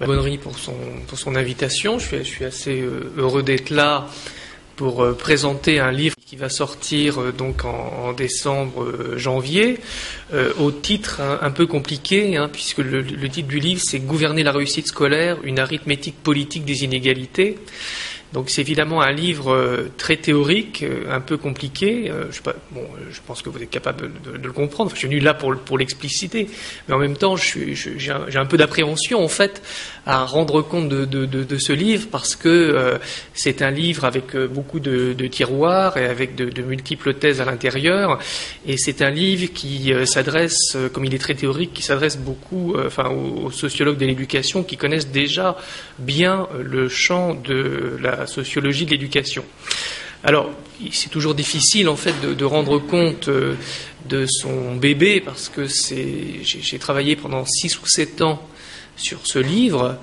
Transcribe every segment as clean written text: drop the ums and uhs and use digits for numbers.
Bonnery pour son invitation. Je suis assez heureux d'être là pour présenter un livre qui va sortir donc en décembre, janvier, au titre un peu compliqué, puisque le titre du livre c'est « Gouverner la réussite scolaire, une arithmétique politique des inégalités ». Donc c'est évidemment un livre très théorique, un peu compliqué. Je pense que vous êtes capable de le comprendre. Je suis venu là pour l'expliciter, mais en même temps, j'ai un peu d'appréhension en fait à rendre compte de ce livre parce que c'est un livre avec beaucoup de tiroirs et avec de multiples thèses à l'intérieur. Et c'est un livre qui s'adresse, comme il est très théorique, qui s'adresse beaucoup, aux sociologues de l'éducation qui connaissent déjà bien le champ de la sociologie de l'éducation. Alors, c'est toujours difficile en fait de rendre compte de son bébé parce que j'ai travaillé pendant 6 ou 7 ans sur ce livre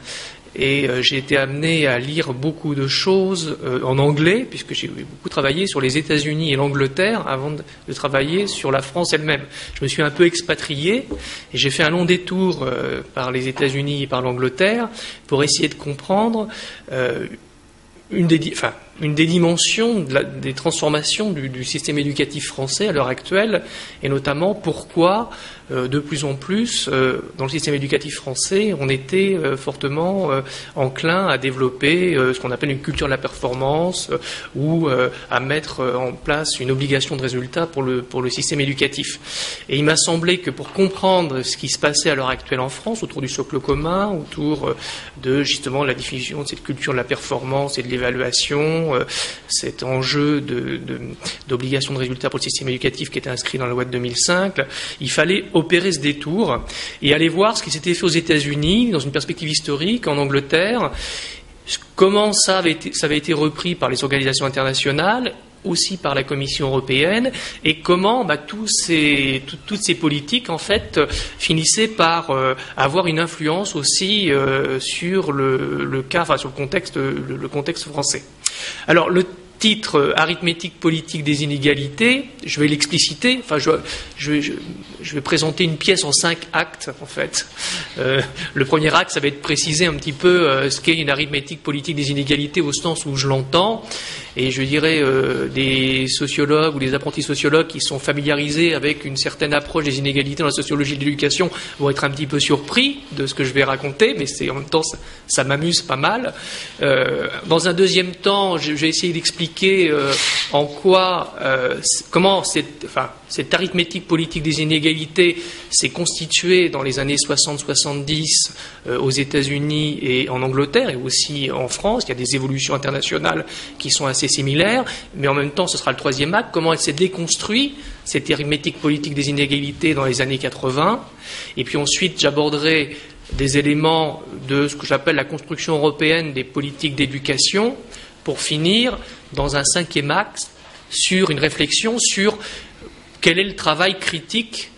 et j'ai été amené à lire beaucoup de choses en anglais puisque j'ai beaucoup travaillé sur les États-Unis et l'Angleterre avant de travailler sur la France elle-même. Je me suis un peu expatrié et j'ai fait un long détour par les États-Unis et par l'Angleterre pour essayer de comprendre une des dimensions des transformations du système éducatif français à l'heure actuelle, et notamment pourquoi, de plus en plus, dans le système éducatif français, on était fortement enclin à développer ce qu'on appelle une culture de la performance ou à mettre en place une obligation de résultat pour le système éducatif. Et il m'a semblé que pour comprendre ce qui se passait à l'heure actuelle en France, autour du socle commun, autour de justement la diffusion de cette culture de la performance et de l'évaluation, cet enjeu d'obligation de résultat pour le système éducatif qui était inscrit dans la loi de 2005, il fallait opérer ce détour et aller voir ce qui s'était fait aux États-Unis, dans une perspective historique, en Angleterre, comment ça avait été repris par les organisations internationales, aussi par la Commission européenne, et comment toutes ces politiques en fait finissaient par avoir une influence aussi sur le contexte français. Alors le titre arithmétique politique des inégalités, je vais l'expliciter. Je vais présenter une pièce en 5 actes en fait. Le premier acte, ça va être préciser un petit peu ce qu'est une arithmétique politique des inégalités au sens où je l'entends. Et je dirais des sociologues ou des apprentis sociologues qui sont familiarisés avec une certaine approche des inégalités dans la sociologie de l'éducation vont être un petit peu surpris de ce que je vais raconter, mais en même temps ça m'amuse pas mal. Dans un deuxième temps, je vais essayer d'expliquer en quoi, comment cette arithmétique politique des inégalités s'est constituée dans les années 60-70 aux États-Unis et en Angleterre et aussi en France. Il y a des évolutions internationales qui sont assez similaires, mais en même temps, ce sera le troisième acte, comment elle s'est déconstruite, cette arithmétique politique des inégalités dans les années 80. Et puis ensuite, j'aborderai des éléments de ce que j'appelle la construction européenne des politiques d'éducation, pour finir dans un cinquième axe sur une réflexion sur quel est le travail critique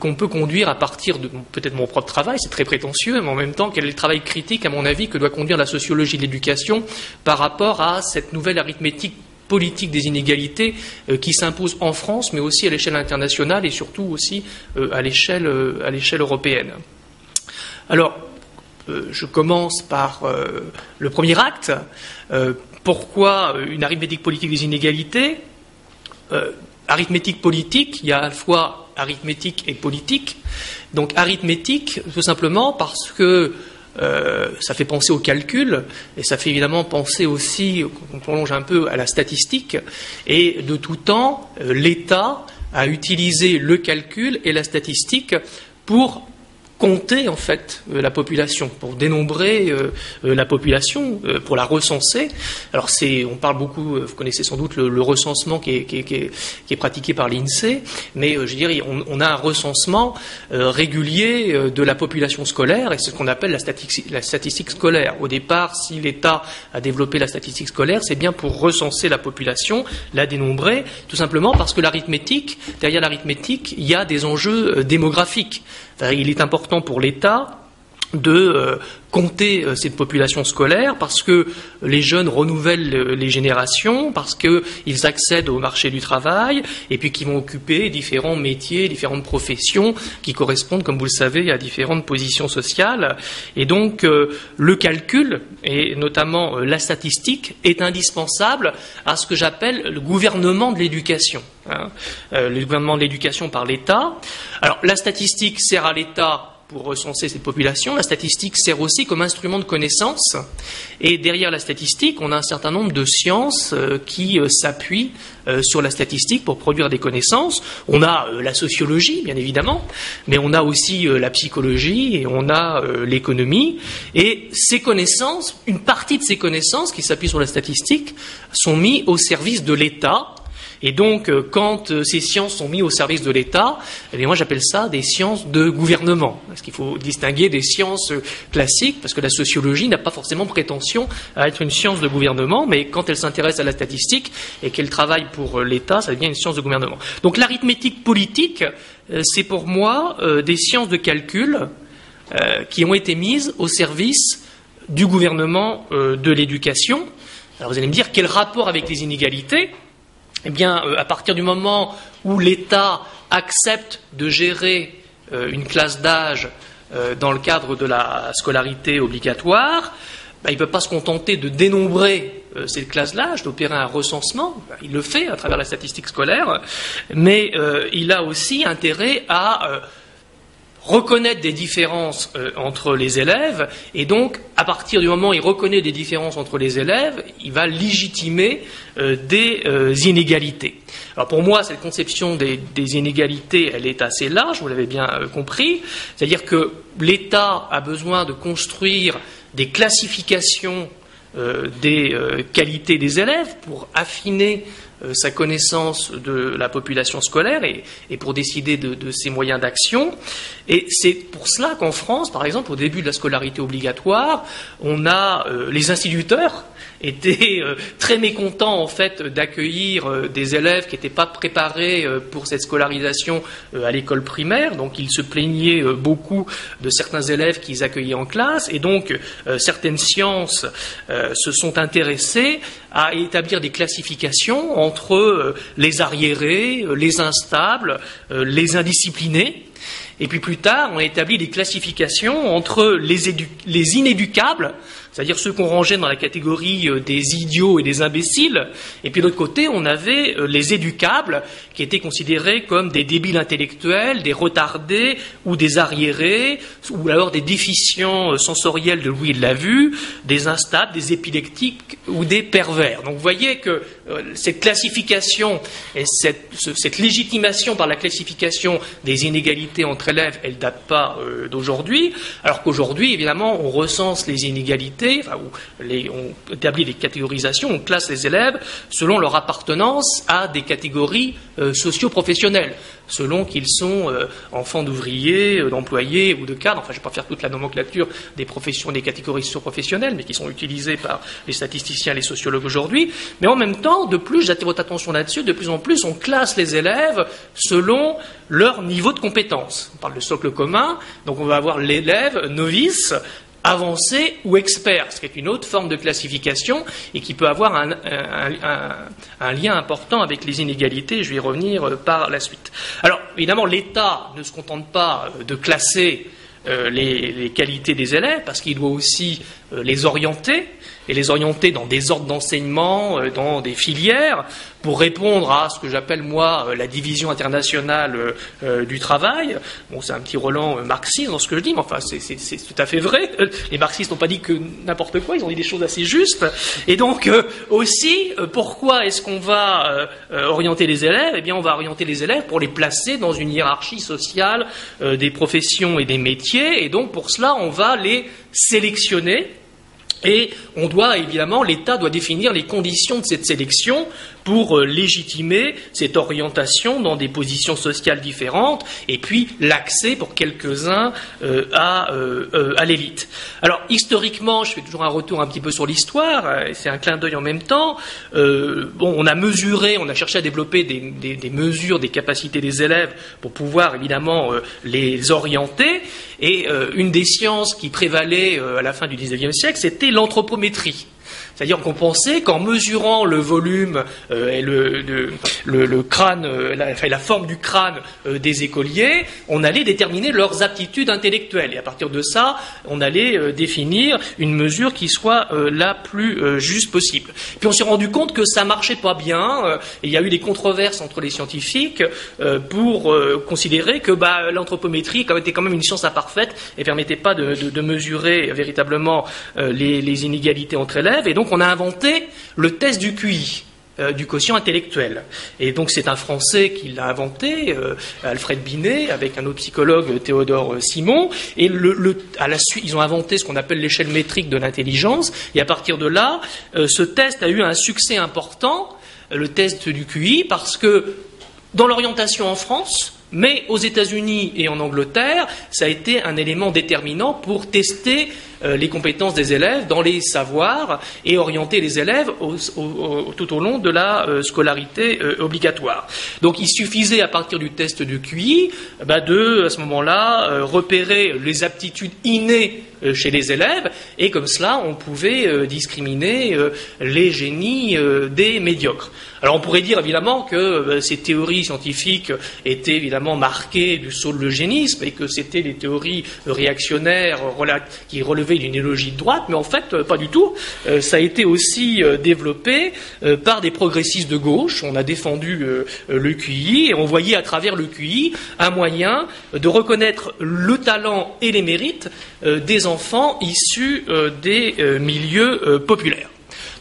qu'on peut conduire à partir de peut-être mon propre travail, c'est très prétentieux, mais en même temps, quel est le travail critique, à mon avis, que doit conduire la sociologie de l'éducation par rapport à cette nouvelle arithmétique politique des inégalités qui s'impose en France, mais aussi à l'échelle internationale et surtout aussi à l'échelle européenne. Alors, je commence par le premier acte. Pourquoi une arithmétique politique des inégalités ? Arithmétique politique, il y a à la fois arithmétique et politique. Donc arithmétique, tout simplement parce que ça fait penser au calcul, et ça fait évidemment penser aussi, on prolonge un peu, à la statistique. Et de tout temps, l'État a utilisé le calcul et la statistique pour compter en fait la population, pour dénombrer la population, pour la recenser. Alors on parle beaucoup, vous connaissez sans doute le recensement qui est pratiqué par l'INSEE, mais je dirais on a un recensement régulier de la population scolaire, et c'est ce qu'on appelle la statistique scolaire. Au départ, si l'État a développé la statistique scolaire, c'est bien pour recenser la population, la dénombrer, tout simplement parce que derrière l'arithmétique, il y a des enjeux démographiques. Il est important pour l'État de compter cette population scolaire parce que les jeunes renouvellent les générations, parce qu'ils accèdent au marché du travail et puis qu'ils vont occuper différents métiers, différentes professions qui correspondent, comme vous le savez, à différentes positions sociales. Et donc le calcul, et notamment la statistique, est indispensable à ce que j'appelle le gouvernement de l'éducation. Le gouvernement de l'éducation par l'État. Alors la statistique sert à l'État pour recenser cette population. La statistique sert aussi comme instrument de connaissance. Et derrière la statistique, on a un certain nombre de sciences qui s'appuient sur la statistique pour produire des connaissances. On a la sociologie, bien évidemment, mais on a aussi la psychologie et on a l'économie. Et ces connaissances, une partie de ces connaissances qui s'appuient sur la statistique, sont mises au service de l'État. Et donc, quand ces sciences sont mises au service de l'État, eh bien moi j'appelle ça des sciences de gouvernement. Parce qu'il faut distinguer des sciences classiques, parce que la sociologie n'a pas forcément prétention à être une science de gouvernement, mais quand elle s'intéresse à la statistique et qu'elle travaille pour l'État, ça devient une science de gouvernement. Donc l'arithmétique politique, c'est pour moi des sciences de calcul qui ont été mises au service du gouvernement de l'éducation. Alors vous allez me dire, quel rapport avec les inégalités ? Eh bien, à partir du moment où l'État accepte de gérer une classe d'âge dans le cadre de la scolarité obligatoire, il ne peut pas se contenter de dénombrer cette classe d'âge, d'opérer un recensement. Il le fait à travers la statistique scolaire, mais il a aussi intérêt à reconnaître des différences entre les élèves, et donc, à partir du moment où il reconnaît des différences entre les élèves, il va légitimer des inégalités. Alors pour moi, cette conception des inégalités, elle est assez large, vous l'avez bien compris, c'est-à-dire que l'État a besoin de construire des classifications des qualités des élèves pour affiner sa connaissance de la population scolaire et pour décider de ses moyens d'action. Et c'est pour cela qu'en France, par exemple, au début de la scolarité obligatoire, on a les instituteurs étaient très mécontents en fait d'accueillir des élèves qui n'étaient pas préparés pour cette scolarisation à l'école primaire. Donc ils se plaignaient beaucoup de certains élèves qu'ils accueillaient en classe. Et donc certaines sciences se sont intéressées à établir des classifications entre les arriérés, les instables, les indisciplinés. Et puis plus tard, on a établi des classifications entre les inéducables, c'est-à-dire ceux qu'on rangeait dans la catégorie des idiots et des imbéciles, et puis de l'autre côté, on avait les éducables, qui étaient considérés comme des débiles intellectuels, des retardés, ou des arriérés, ou alors des déficients sensoriels de l'ouïe et de la vue, des instables, des épileptiques ou des pervers. Donc vous voyez que cette classification et cette légitimation par la classification des inégalités entre élèves, elle ne date pas d'aujourd'hui, alors qu'aujourd'hui, évidemment, on recense les inégalités, on établit des catégorisations, on classe les élèves selon leur appartenance à des catégories socio-professionnelles, selon qu'ils sont enfants d'ouvriers, d'employés ou de cadres. Enfin, je ne vais pas faire toute la nomenclature des professions, des catégories socio-professionnelles, mais qui sont utilisées par les statisticiens et les sociologues aujourd'hui. Mais en même temps, de plus, j'attire votre attention là-dessus, de plus en plus, on classe les élèves selon leur niveau de compétence. On parle de socle commun, donc on va avoir l'élève novice, avancé ou expert, ce qui est une autre forme de classification et qui peut avoir un lien important avec les inégalités. Je vais y revenir par la suite. Alors, évidemment, l'État ne se contente pas de classer les qualités des élèves, parce qu'il doit aussi les orienter, et les orienter dans des ordres d'enseignement, dans des filières, pour répondre à ce que j'appelle, moi, la division internationale du travail. Bon, c'est un petit relent marxiste dans ce que je dis, mais enfin, c'est tout à fait vrai. Les marxistes n'ont pas dit que n'importe quoi, ils ont dit des choses assez justes. Et donc, aussi, pourquoi est-ce qu'on va orienter les élèves ? Eh bien, on va orienter les élèves pour les placer dans une hiérarchie sociale des professions et des métiers, et donc, pour cela, on va les sélectionner. Et on doit, évidemment, l'État doit définir les conditions de cette sélection pour légitimer cette orientation dans des positions sociales différentes, et puis l'accès pour quelques-uns à l'élite. Alors, historiquement, je fais toujours un retour un petit peu sur l'histoire, c'est un clin d'œil en même temps. On a cherché à développer des mesures des capacités des élèves pour pouvoir évidemment les orienter, et une des sciences qui prévalait à la fin du XIXe siècle, c'était l'anthropométrie. C'est-à-dire qu'on pensait qu'en mesurant le volume et le crâne, la forme du crâne des écoliers, on allait déterminer leurs aptitudes intellectuelles. Et à partir de ça, on allait définir une mesure qui soit la plus juste possible. Puis on s'est rendu compte que ça marchait pas bien. Il y a eu des controverses entre les scientifiques pour considérer que l'anthropométrie était quand même une science imparfaite et permettait pas de mesurer véritablement les inégalités entre élèves. Et donc on a inventé le test du QI, du quotient intellectuel. Et donc c'est un Français qui l'a inventé, Alfred Binet, avec un autre psychologue, Théodore Simon. Et à la suite, ils ont inventé ce qu'on appelle l'échelle métrique de l'intelligence. Et à partir de là, ce test a eu un succès important, le test du QI, parce que dans l'orientation en France, mais aux États-Unis et en Angleterre, ça a été un élément déterminant pour tester les compétences des élèves dans les savoirs et orienter les élèves tout au long de la scolarité obligatoire. Donc il suffisait à partir du test de QI à ce moment-là, repérer les aptitudes innées chez les élèves, et comme cela on pouvait discriminer les génies des médiocres. Alors on pourrait dire évidemment que ces théories scientifiques étaient évidemment marquées du sceau de l'eugénisme et que c'était des théories réactionnaires qui relevaient d'une idéologie de droite, mais en fait pas du tout. Ça a été aussi développé par des progressistes de gauche. On a défendu le QI et on voyait à travers le QI un moyen de reconnaître le talent et les mérites des enfants issus des milieux populaires.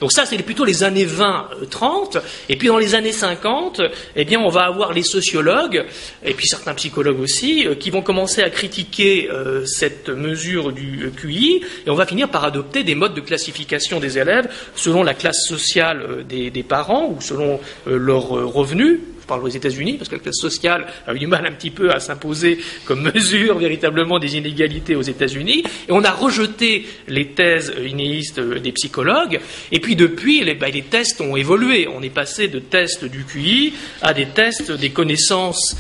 Donc ça, c'est plutôt les années 20-30, et puis dans les années 50, on va avoir les sociologues, et puis certains psychologues aussi, qui vont commencer à critiquer cette mesure du QI, et on va finir par adopter des modes de classification des élèves selon la classe sociale des parents, ou selon leurs revenus. Je parle aux États-Unis, parce que la classe sociale a eu du mal un petit peu à s'imposer comme mesure véritablement des inégalités aux États-Unis, et on a rejeté les thèses innéistes des psychologues, et puis depuis, les tests ont évolué. On est passé de tests du QI à des tests des connaissances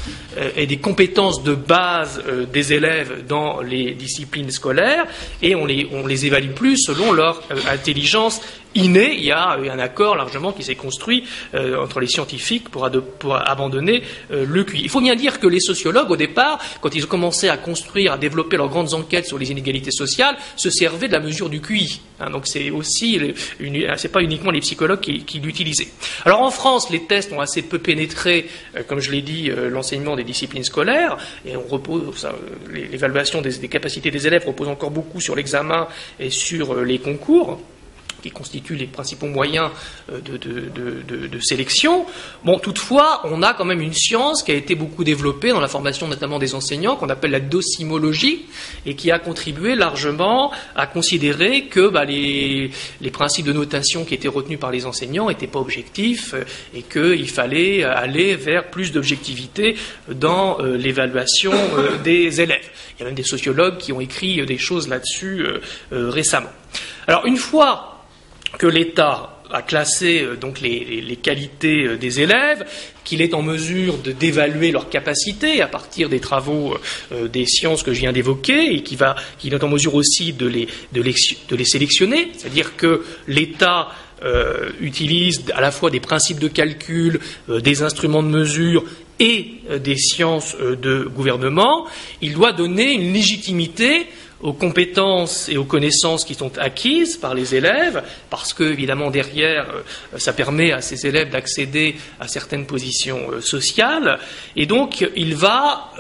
et des compétences de base des élèves dans les disciplines scolaires, et on les évalue plus selon leur intelligence innée. Il y a un accord largement qui s'est construit entre les scientifiques pour abandonner le QI. Il faut bien dire que les sociologues, au départ, quand ils ont commencé à construire, à développer leurs grandes enquêtes sur les inégalités sociales, se servaient de la mesure du QI. Donc c'est aussi, c'est pas uniquement les psychologues qui l'utilisaient. Alors en France, les tests ont assez peu pénétré, comme je l'ai dit, l'enseignement des disciplines scolaires, et on repose, l'évaluation des capacités des élèves repose encore beaucoup sur l'examen et sur les concours, qui constituent les principaux moyens de sélection. Bon, toutefois, on a quand même une science qui a été beaucoup développée dans la formation notamment des enseignants, qu'on appelle la docimologie, et qui a contribué largement à considérer que les principes de notation qui étaient retenus par les enseignants n'étaient pas objectifs, et qu'il fallait aller vers plus d'objectivité dans l'évaluation des élèves. Il y a même des sociologues qui ont écrit des choses là-dessus récemment. Alors, une fois que l'État a classé donc les qualités des élèves, qu'il est en mesure d'évaluer leurs capacités à partir des travaux des sciences que je viens d'évoquer, et qu'il est en mesure aussi de les sélectionner, c'est-à-dire que l'État utilise à la fois des principes de calcul, des instruments de mesure et des sciences de gouvernement. Il doit donner une légitimité aux compétences et aux connaissances qui sont acquises par les élèves, parce que, évidemment, derrière, ça permet à ces élèves d'accéder à certaines positions sociales, et donc il va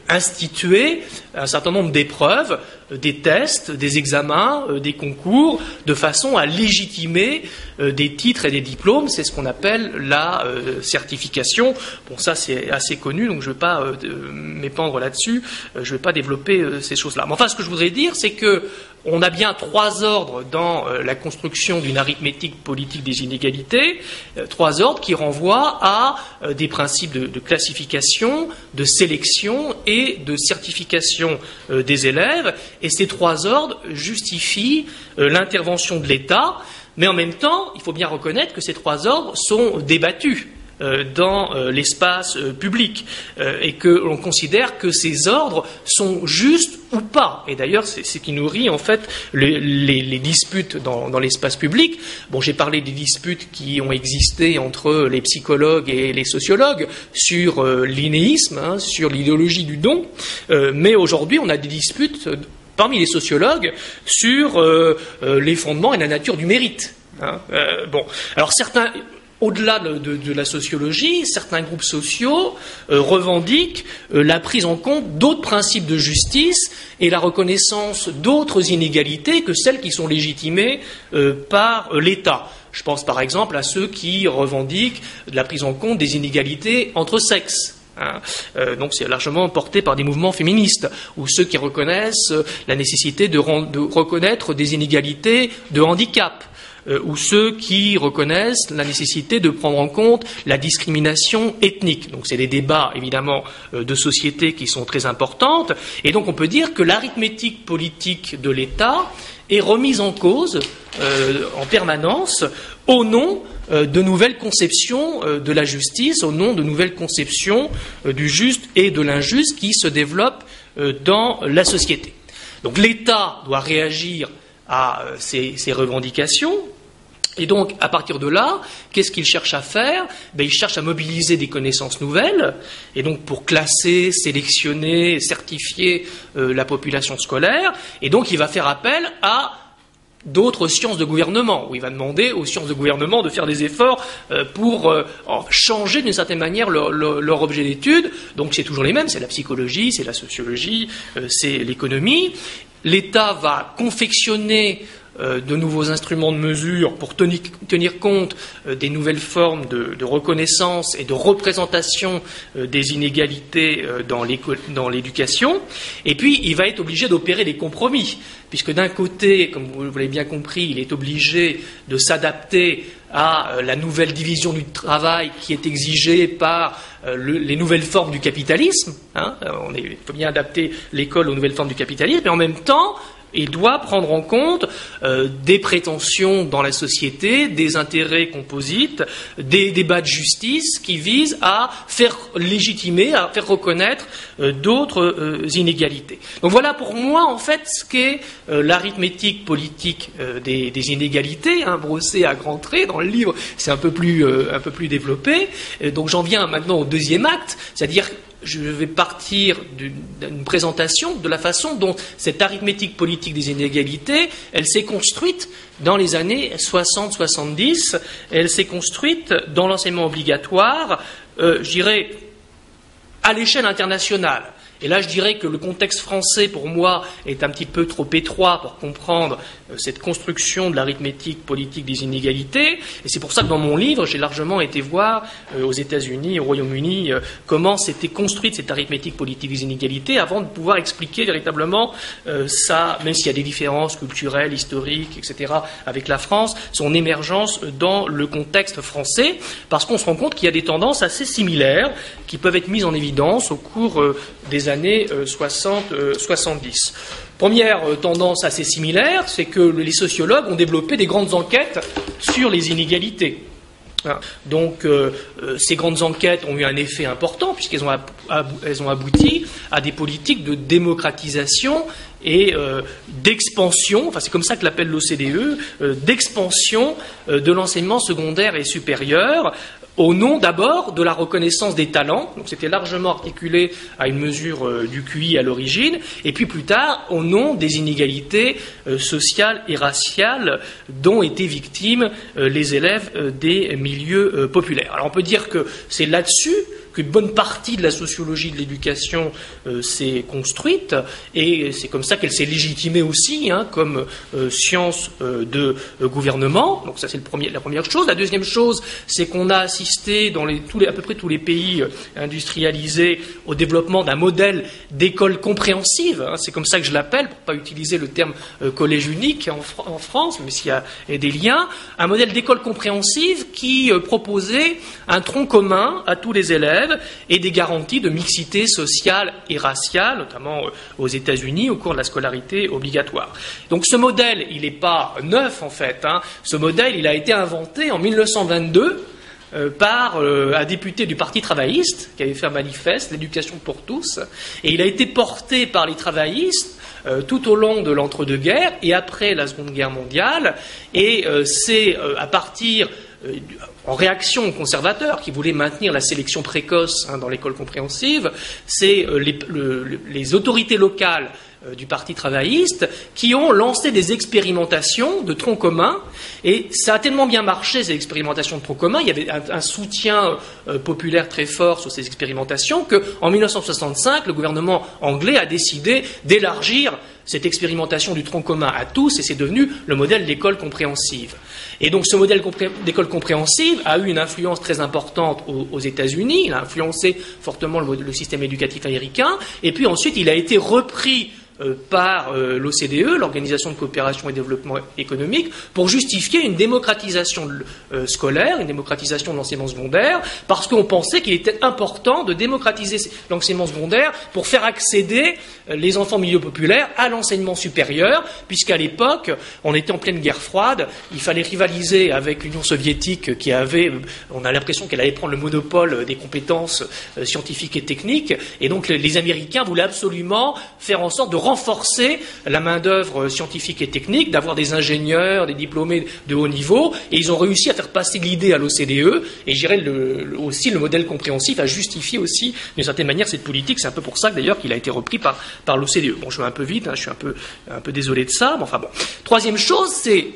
instituer un certain nombre d'épreuves, des tests, des examens, des concours, de façon à légitimer des titres et des diplômes. C'est ce qu'on appelle la certification. Bon, ça c'est assez connu, donc je ne vais pas m'épandre là-dessus, je ne vais pas développer ces choses-là. Mais enfin, ce que je voudrais dire, c'est que on a bien trois ordres dans la construction d'une arithmétique politique des inégalités, trois ordres qui renvoient à des principes de classification, de sélection et de certification des élèves. Et ces trois ordres justifient l'intervention de l'État, mais en même temps, il faut bien reconnaître que ces trois ordres sont débattus dans l'espace public et que l'on considère que ces ordres sont justes ou pas. Et d'ailleurs, c'est ce qui nourrit en fait les disputes dans l'espace public. Bon, j'ai parlé des disputes qui ont existé entre les psychologues et les sociologues sur l'innéisme, sur l'idéologie du don, mais aujourd'hui, on a des disputes parmi les sociologues sur les fondements et la nature du mérite. Bon, alors certains... Au-delà de la sociologie, certains groupes sociaux revendiquent la prise en compte d'autres principes de justice et la reconnaissance d'autres inégalités que celles qui sont légitimées par l'État. Je pense par exemple à ceux qui revendiquent la prise en compte des inégalités entre sexes. Donc c'est largement porté par des mouvements féministes, ou ceux qui reconnaissent la nécessité de reconnaître des inégalités de handicap, ou ceux qui reconnaissent la nécessité de prendre en compte la discrimination ethnique. Donc c'est des débats évidemment de société qui sont très importantes, et donc on peut dire que l'arithmétique politique de l'État est remise en cause en permanence au nom de nouvelles conceptions de la justice, au nom de nouvelles conceptions du juste et de l'injuste qui se développent dans la société. Donc l'État doit réagir à ces revendications. Et donc, à partir de là, qu'est-ce qu'il cherche à faire ? Il cherche à mobiliser des connaissances nouvelles, et donc pour classer, sélectionner, certifier la population scolaire, et donc il va faire appel à d'autres sciences de gouvernement, où il va demander aux sciences de gouvernement de faire des efforts pour changer d'une certaine manière leur objet d'étude. Donc c'est toujours les mêmes, c'est la psychologie, c'est la sociologie, c'est l'économie. L'État va confectionner de nouveaux instruments de mesure pour tenir compte des nouvelles formes de reconnaissance et de représentation des inégalités dans l'éducation. Et puis, il va être obligé d'opérer des compromis, puisque d'un côté, comme vous l'avez bien compris, il est obligé de s'adapter à la nouvelle division du travail qui est exigée par les nouvelles formes du capitalisme. Il faut bien adapter l'école aux nouvelles formes du capitalisme, mais en même temps, il doit prendre en compte des prétentions dans la société, des intérêts composites, des débats de justice qui visent à faire légitimer, à faire reconnaître d'autres inégalités. Donc voilà pour moi en fait ce qu'est l'arithmétique politique des inégalités, brossé à grands traits. Dans le livre, c'est un peu plus développé. Donc j'en viens maintenant au deuxième acte, c'est-à-dire je vais partir d'une présentation de la façon dont cette arithmétique politique des inégalités, elle s'est construite dans les années 60-70, elle s'est construite dans l'enseignement obligatoire, je dirais, à l'échelle internationale. Et là, je dirais que le contexte français, pour moi, est un petit peu trop étroit pour comprendre cette construction de l'arithmétique politique des inégalités. Et c'est pour ça que dans mon livre, j'ai largement été voir aux États-Unis, au Royaume-Uni, comment s'était construite cette arithmétique politique des inégalités avant de pouvoir expliquer véritablement ça, même s'il y a des différences culturelles, historiques, etc., avec la France, son émergence dans le contexte français, parce qu'on se rend compte qu'il y a des tendances assez similaires qui peuvent être mises en évidence au cours des années 60-70. Première tendance assez similaire, c'est que les sociologues ont développé des grandes enquêtes sur les inégalités. Donc ces grandes enquêtes ont eu un effet important puisqu'elles ont abouti à des politiques de démocratisation et d'expansion, enfin c'est comme ça que l'appelle l'OCDE, d'expansion de l'enseignement secondaire et supérieur, au nom d'abord de la reconnaissance des talents, donc c'était largement articulé à une mesure du QI à l'origine, et puis plus tard au nom des inégalités sociales et raciales dont étaient victimes les élèves des milieux populaires. Alors on peut dire que c'est là-dessus qu'une bonne partie de la sociologie de l'éducation s'est construite, et c'est comme ça qu'elle s'est légitimée aussi, hein, comme science de gouvernement. Donc ça, c'est la première chose. La deuxième chose, c'est qu'on a assisté dans à peu près tous les pays industrialisés au développement d'un modèle d'école compréhensive, hein, c'est comme ça que je l'appelle, pour ne pas utiliser le terme collège unique en France, mais s'il y a des liens, un modèle d'école compréhensive qui proposait un tronc commun à tous les élèves et des garanties de mixité sociale et raciale, notamment aux États-Unis au cours de la scolarité obligatoire. Donc ce modèle, il n'est pas neuf en fait, hein. Ce modèle, il a été inventé en 1922 par un député du Parti travailliste qui avait fait un manifeste, l'éducation pour tous, et il a été porté par les travaillistes tout au long de l'entre-deux-guerres et après la Seconde Guerre mondiale, et c'est à partir en réaction aux conservateurs qui voulaient maintenir la sélection précoce, hein, dans l'école compréhensive, c'est les autorités locales du Parti travailliste qui ont lancé des expérimentations de tronc commun, et ça a tellement bien marché, ces expérimentations de tronc commun, il y avait un soutien populaire très fort sur ces expérimentations, qu'en 1965, le gouvernement anglais a décidé d'élargir cette expérimentation du tronc commun à tous, et c'est devenu le modèle d'école compréhensive. Et donc ce modèle d'école compréhensive a eu une influence très importante aux États-Unis, il a influencé fortement le système éducatif américain, et puis ensuite il a été repris par l'OCDE, l'Organisation de coopération et développement économique, pour justifier une démocratisation scolaire, une démocratisation de l'enseignement secondaire, parce qu'on pensait qu'il était important de démocratiser l'enseignement secondaire pour faire accéder les enfants milieux populaires à l'enseignement supérieur, puisqu'à l'époque, on était en pleine guerre froide, il fallait rivaliser avec l'Union soviétique qui avait, on a l'impression qu'elle allait prendre le monopole des compétences scientifiques et techniques, et donc les Américains voulaient absolument faire en sorte de renforcer la main-d'œuvre scientifique et technique, d'avoir des ingénieurs, des diplômés de haut niveau, et ils ont réussi à faire passer l'idée à l'OCDE, et je dirais aussi le modèle compréhensif a justifié aussi d'une certaine manière cette politique. C'est un peu pour ça d'ailleurs qu'il a été repris par l'OCDE. Bon, je vais un peu vite, hein, je suis un peu désolé de ça, mais enfin bon. Troisième chose, c'est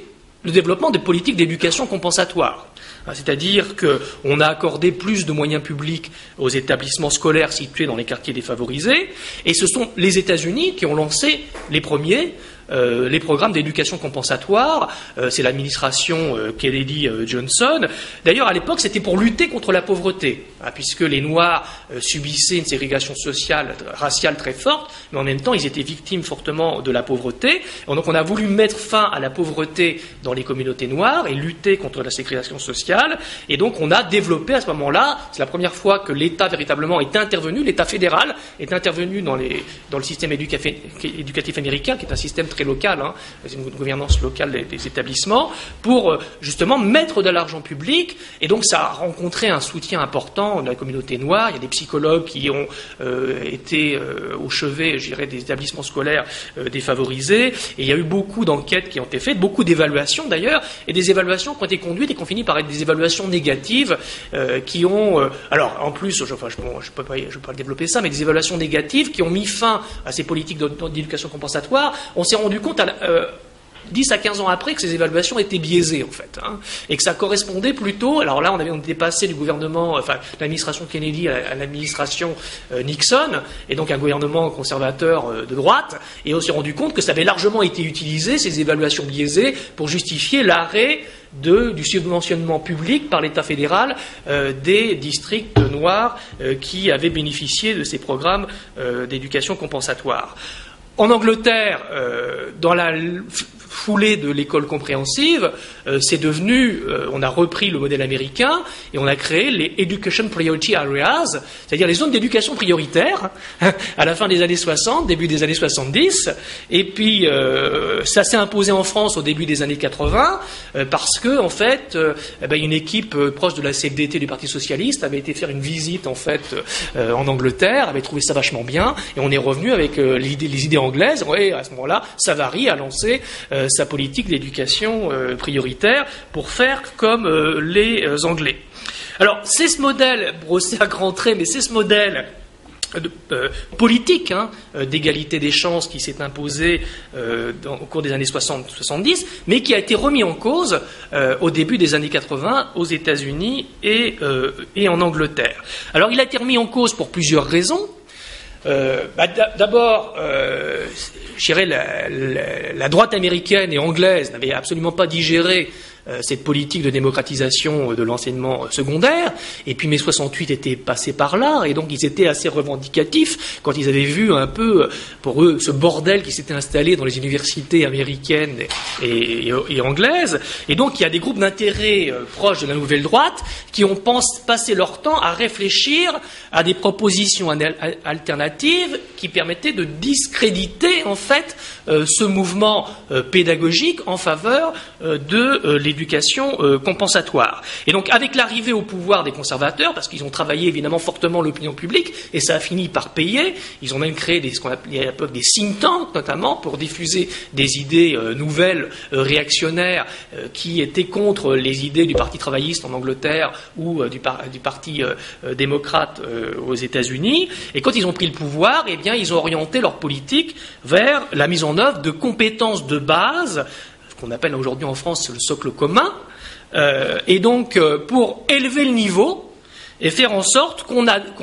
le développement des politiques d'éducation compensatoire. C'est-à-dire qu'on a accordé plus de moyens publics aux établissements scolaires situés dans les quartiers défavorisés, et ce sont les États-Unis qui ont lancé les premiers les programmes d'éducation compensatoire. C'est l'administration Kennedy-Johnson. D'ailleurs, à l'époque, c'était pour lutter contre la pauvreté, hein, puisque les Noirs subissaient une ségrégation sociale, raciale très forte, mais en même temps, ils étaient victimes fortement de la pauvreté. Et donc, on a voulu mettre fin à la pauvreté dans les communautés noires et lutter contre la ségrégation sociale. Et donc, on a développé à ce moment-là, c'est la première fois que l'État véritablement est intervenu, l'État fédéral est intervenu dans le système éducatif américain, qui est un système très local, hein, c'est une gouvernance locale des établissements, pour justement mettre de l'argent public, et donc ça a rencontré un soutien important de la communauté noire. Il y a des psychologues qui ont été au chevet, je dirais, des établissements scolaires défavorisés, et il y a eu beaucoup d'enquêtes qui ont été faites, beaucoup d'évaluations d'ailleurs, et des évaluations qui ont été conduites et qui ont fini par être des évaluations négatives qui ont, alors en plus, je ne peux pas développer ça, mais des évaluations négatives qui ont mis fin à ces politiques d'éducation compensatoire. On s'est rendu compte 10 à 15 ans après que ces évaluations étaient biaisées en fait, hein, et que ça correspondait plutôt, alors là on était passé du gouvernement, enfin de l'administration Kennedy à l'administration Nixon, et donc un gouvernement conservateur de droite, et on s'est rendu compte que ça avait largement été utilisé, ces évaluations biaisées, pour justifier l'arrêt du subventionnement public par l'État fédéral des districts noirs qui avaient bénéficié de ces programmes d'éducation compensatoire. En Angleterre, dans la foulée de l'école compréhensive, c'est devenu, on a repris le modèle américain et on a créé les Education Priority Areas, c'est-à-dire les zones d'éducation prioritaire, à la fin des années 60, début des années 70, et puis ça s'est imposé en France au début des années 80, parce que, en fait, une équipe proche de la CFDT du Parti Socialiste avait été faire une visite, en fait, en Angleterre, avait trouvé ça vachement bien, et on est revenu avec les idées anglaises. Ouais, à ce moment-là, Savary a lancé sa politique d'éducation prioritaire pour faire comme les Anglais. Alors, c'est ce modèle, brossé à grands traits, mais c'est ce modèle politique d'égalité des chances qui s'est imposée au cours des années 60-70, mais qui a été remis en cause au début des années 80 aux États-Unis et en Angleterre. Alors il a été remis en cause pour plusieurs raisons. D'abord, je dirais la droite américaine et anglaise n'avait absolument pas digéré cette politique de démocratisation de l'enseignement secondaire, et puis mai 68 était passé par là, et donc ils étaient assez revendicatifs quand ils avaient vu un peu, pour eux, ce bordel qui s'était installé dans les universités américaines et anglaises, et donc il y a des groupes d'intérêt proches de la nouvelle droite qui ont passé leur temps à réfléchir à des propositions alternatives qui permettaient de discréditer en fait ce mouvement pédagogique en faveur de l'éducation compensatoire. Et donc, avec l'arrivée au pouvoir des conservateurs, parce qu'ils ont travaillé évidemment fortement l'opinion publique, et ça a fini par payer, ils ont même créé ce qu'on appelait à l'époque des think tanks, notamment, pour diffuser des idées nouvelles, réactionnaires, qui étaient contre les idées du Parti travailliste en Angleterre ou du Parti démocrate aux États-Unis. Et quand ils ont pris le pouvoir, eh bien, ils ont orienté leur politique vers la mise en œuvre de compétences de base, qu'on appelle aujourd'hui en France le socle commun, et donc pour élever le niveau et faire en sorte qu'on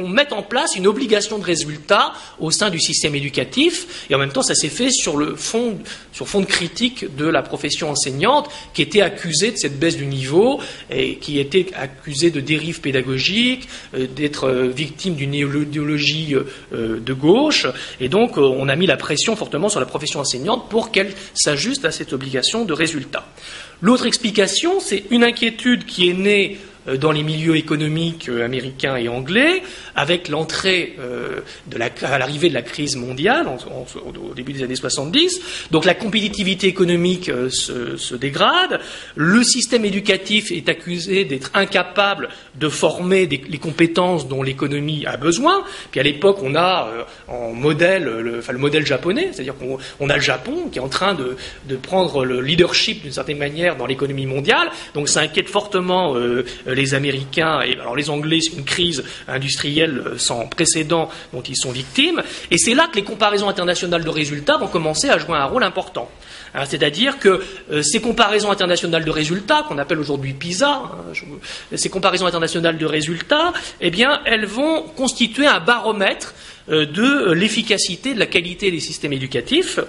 mette en place une obligation de résultat au sein du système éducatif, et en même temps ça s'est fait sur fond de critique de la profession enseignante qui était accusée de cette baisse du niveau et qui était accusée de dérives pédagogiques, d'être victime d'une idéologie de gauche, et donc on a mis la pression fortement sur la profession enseignante pour qu'elle s'ajuste à cette obligation de résultat. L'autre explication, c'est une inquiétude qui est née dans les milieux économiques américains et anglais, avec l'entrée à l'arrivée de la crise mondiale au début des années 70. Donc la compétitivité économique se dégrade, le système éducatif est accusé d'être incapable de former les compétences dont l'économie a besoin. Puis à l'époque, on a en modèle le modèle japonais, c'est-à-dire qu'on a le Japon qui est en train de prendre le leadership d'une certaine manière dans l'économie mondiale. Donc ça inquiète fortement les Américains, et alors les Anglais, c'est une crise industrielle sans précédent dont ils sont victimes, et c'est là que les comparaisons internationales de résultats vont commencer à jouer un rôle important. C'est-à-dire que ces comparaisons internationales de résultats, qu'on appelle aujourd'hui PISA, ces comparaisons internationales de résultats, eh bien, elles vont constituer un baromètre de l'efficacité, de la qualité des systèmes éducatifs.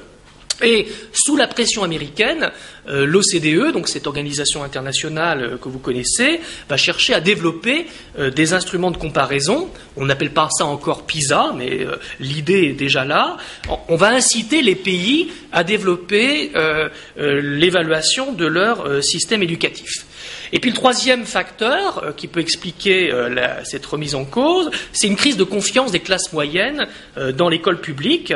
Et sous la pression américaine, l'OCDE, donc cette organisation internationale que vous connaissez, va chercher à développer des instruments de comparaison. On n'appelle pas ça encore PISA, mais l'idée est déjà là. On va inciter les pays à développer l'évaluation de leur système éducatif. Et puis le troisième facteur qui peut expliquer cette remise en cause, c'est une crise de confiance des classes moyennes dans l'école publique,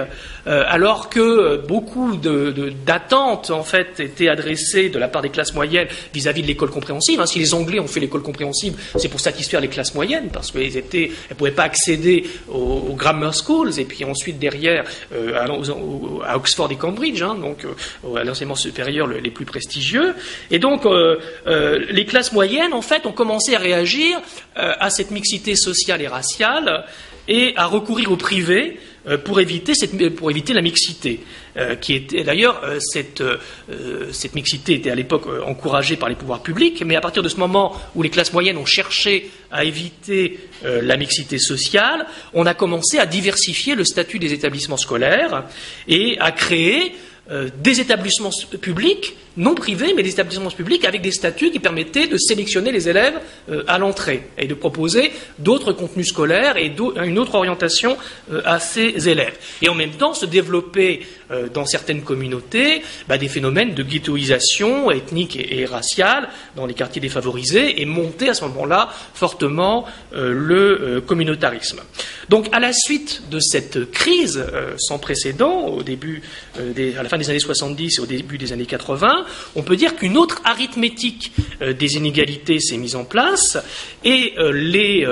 alors que beaucoup d'attentes en fait étaient adressées de la part des classes moyennes vis-à-vis de l'école compréhensive. Si les Anglais ont fait l'école compréhensive, c'est pour satisfaire les classes moyennes, parce qu'elles ne pouvaient pas accéder aux grammar schools, et puis ensuite derrière à Oxford et Cambridge, donc à l'enseignement supérieur les plus prestigieux. Et donc les classes moyennes, en fait, ont commencé à réagir à cette mixité sociale et raciale et à recourir au privé pour éviter la mixité. Qui était d'ailleurs cette mixité était à l'époque encouragée par les pouvoirs publics, mais à partir de ce moment où les classes moyennes ont cherché à éviter la mixité sociale, on a commencé à diversifier le statut des établissements scolaires et à créer des établissements publics, non privés, mais des établissements publics avec des statuts qui permettaient de sélectionner les élèves à l'entrée et de proposer d'autres contenus scolaires et une autre orientation à ces élèves. Et en même temps, se développer dans certaines communautés des phénomènes de ghettoisation ethnique et raciale dans les quartiers défavorisés et monter à ce moment-là fortement le communautarisme. Donc à la suite de cette crise sans précédent, à la fin des années 70 et au début des années 80, on peut dire qu'une autre arithmétique des inégalités s'est mise en place et les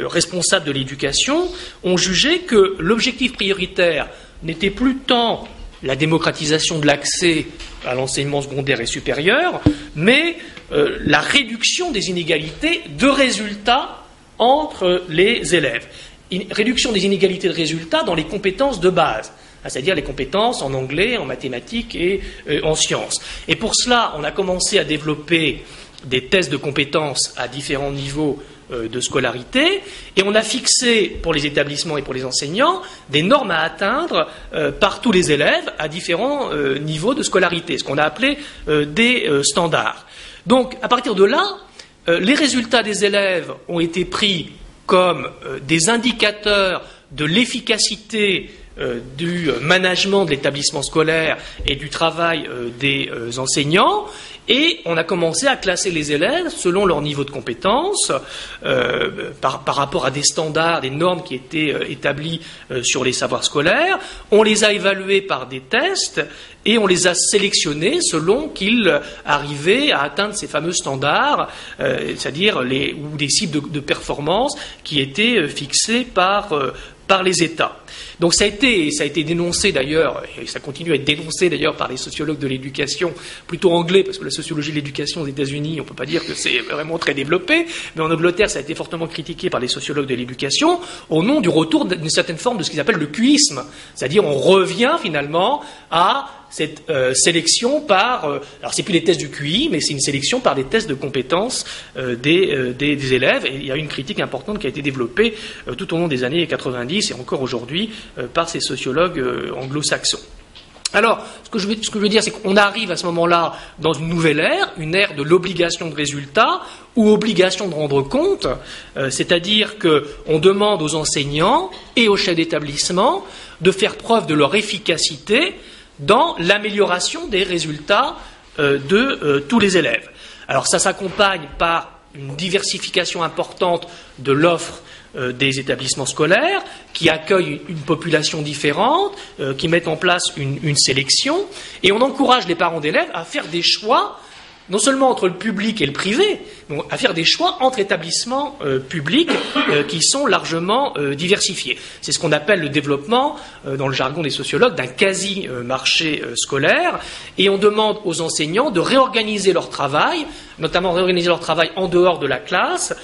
responsables de l'éducation ont jugé que l'objectif prioritaire n'était plus tant la démocratisation de l'accès à l'enseignement secondaire et supérieur, mais la réduction des inégalités de résultats entre les élèves. réduction des inégalités de résultats dans les compétences de base, c'est-à-dire les compétences en anglais, en mathématiques et en sciences. Et pour cela, on a commencé à développer des tests de compétences à différents niveaux de scolarité, et on a fixé pour les établissements et pour les enseignants des normes à atteindre par tous les élèves à différents niveaux de scolarité, ce qu'on a appelé des standards. Donc, à partir de là, les résultats des élèves ont été pris comme des indicateurs de l'efficacité du management de l'établissement scolaire et du travail des enseignants, et on a commencé à classer les élèves selon leur niveau de compétence par rapport à des standards, des normes qui étaient établies sur les savoirs scolaires. On les a évalués par des tests et on les a sélectionnés selon qu'ils arrivaient à atteindre ces fameux standards, c'est-à-dire ou des cibles de performance qui étaient fixées par les États. Donc ça a été dénoncé d'ailleurs, et ça continue à être dénoncé d'ailleurs par les sociologues de l'éducation, plutôt anglais, parce que la sociologie de l'éducation aux États-Unis, on ne peut pas dire que c'est vraiment très développé, mais en Angleterre, ça a été fortement critiqué par les sociologues de l'éducation, au nom du retour d'une certaine forme de ce qu'ils appellent le QIsme, c'est-à-dire on revient finalement à cette sélection par... alors c'est plus les tests du QI, mais c'est une sélection par des tests de compétences des élèves, et il y a une critique importante qui a été développée tout au long des années 90 et encore aujourd'hui par ces sociologues anglo-saxons. Alors, ce que je veux dire, c'est qu'on arrive à ce moment-là dans une nouvelle ère, une ère de l'obligation de résultat ou obligation de rendre compte, c'est-à-dire qu'on demande aux enseignants et aux chefs d'établissement de faire preuve de leur efficacité dans l'amélioration des résultats de tous les élèves. Alors ça s'accompagne par une diversification importante de l'offre des établissements scolaires qui accueillent une population différente, qui mettent en place une sélection, et on encourage les parents d'élèves à faire des choix, non seulement entre le public et le privé, mais à faire des choix entre établissements publics qui sont largement diversifiés. C'est ce qu'on appelle le développement, dans le jargon des sociologues, d'un quasi-marché scolaire, et on demande aux enseignants de réorganiser leur travail, notamment réorganiser leur travail en dehors de la classe,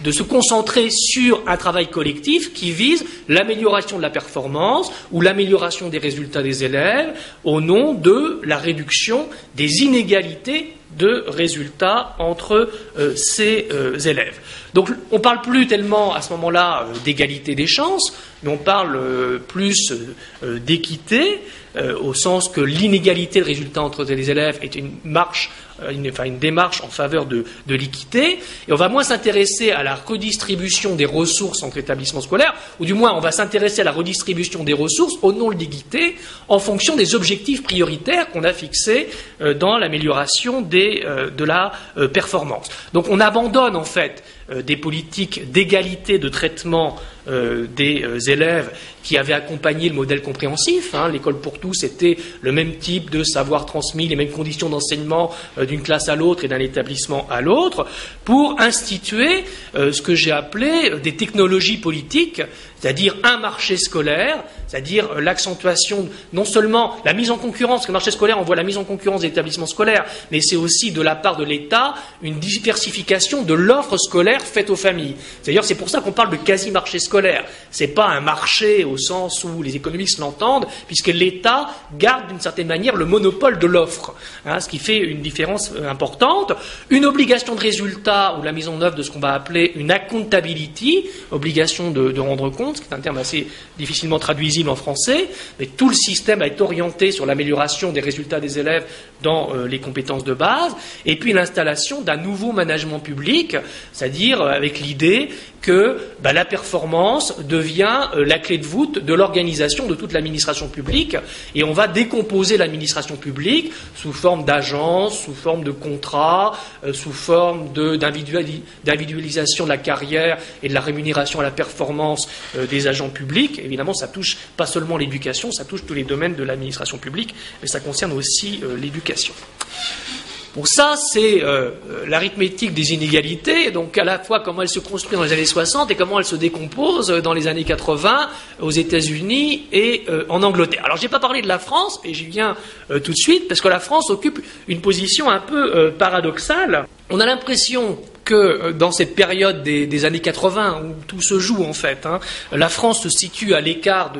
de se concentrer sur un travail collectif qui vise l'amélioration de la performance ou l'amélioration des résultats des élèves au nom de la réduction des inégalités de résultats entre ces élèves. Donc on ne parle plus tellement à ce moment-là d'égalité des chances, mais on parle plus d'équité, au sens que l'inégalité de résultats entre les élèves est une démarche en faveur de l'équité, et on va moins s'intéresser à la redistribution des ressources entre établissements scolaires, ou du moins on va s'intéresser à la redistribution des ressources au nom de l'équité en fonction des objectifs prioritaires qu'on a fixés dans l'amélioration de la performance. Donc on abandonne en fait des politiques d'égalité de traitement des élèves qui avaient accompagné le modèle compréhensif. L'école pour tous était le même type de savoir transmis, les mêmes conditions d'enseignement d'une classe à l'autre et d'un établissement à l'autre, pour instituer ce que j'ai appelé des technologies politiques, c'est-à-dire un marché scolaire, c'est-à-dire l'accentuation, non seulement la mise en concurrence, parce que le marché scolaire, on voit la mise en concurrence des établissements scolaires, mais c'est aussi de la part de l'État une diversification de l'offre scolaire faite aux familles. D'ailleurs, c'est pour ça qu'on parle de quasi-marché scolaire. C'est pas un marché au sens où les économistes l'entendent, puisque l'État garde d'une certaine manière le monopole de l'offre, ce qui fait une différence importante. Une obligation de résultat ou la mise en œuvre de ce qu'on va appeler une accountability, obligation de rendre compte, ce qui est un terme assez difficilement traduisible en français, mais tout le système va être orienté sur l'amélioration des résultats des élèves dans les compétences de base, et puis l'installation d'un nouveau management public, c'est-à-dire avec l'idée que la performance devient la clé de voûte de l'organisation de toute l'administration publique, et on va décomposer l'administration publique sous forme d'agences, sous forme de contrats, sous forme d'individualisation de la carrière et de la rémunération à la performance des agents publics. Évidemment, ça touche pas seulement l'éducation, ça touche tous les domaines de l'administration publique, mais ça concerne aussi l'éducation. Bon, ça, c'est l'arithmétique des inégalités, donc à la fois comment elle se construit dans les années 60 et comment elle se décompose dans les années 80 aux États-Unis et en Angleterre. Alors, je n'ai pas parlé de la France, et j'y viens tout de suite, parce que la France occupe une position un peu paradoxale. On a l'impression que dans cette période des années 80, où tout se joue en fait, la France se situe à l'écart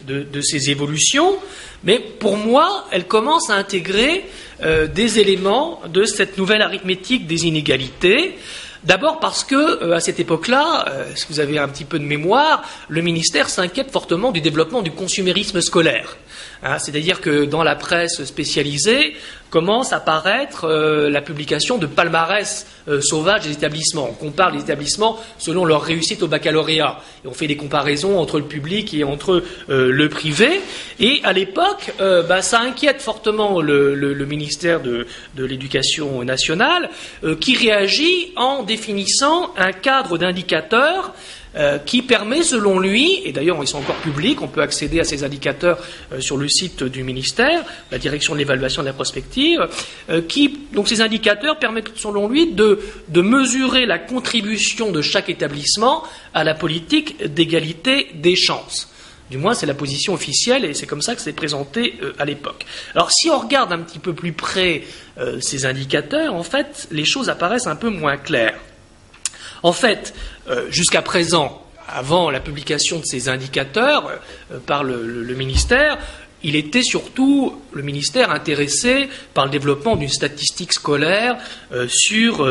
de ces évolutions, mais pour moi, elle commence à intégrer des éléments de cette nouvelle arithmétique des inégalités. D'abord parce que, à cette époque-là, si vous avez un petit peu de mémoire, le ministère s'inquiète fortement du développement du consumérisme scolaire. C'est-à-dire que dans la presse spécialisée commence à apparaître la publication de palmarès sauvages des établissements. On compare les établissements selon leur réussite au baccalauréat. Et on fait des comparaisons entre le public et entre le privé. Et à l'époque, ça inquiète fortement le ministère de l'Éducation nationale, qui réagit en définissant un cadre d'indicateurs qui permet, selon lui, et d'ailleurs ils sont encore publics, on peut accéder à ces indicateurs sur le site du ministère, la direction de l'évaluation de la prospective, donc ces indicateurs permettent, selon lui, de mesurer la contribution de chaque établissement à la politique d'égalité des chances. Du moins, c'est la position officielle et c'est comme ça que c'est présenté à l'époque. Alors, si on regarde un petit peu plus près ces indicateurs, en fait, les choses apparaissent un peu moins claires. En fait, jusqu'à présent, avant la publication de ces indicateurs par le ministère, il était surtout, le ministère, intéressé par le développement d'une statistique scolaire sur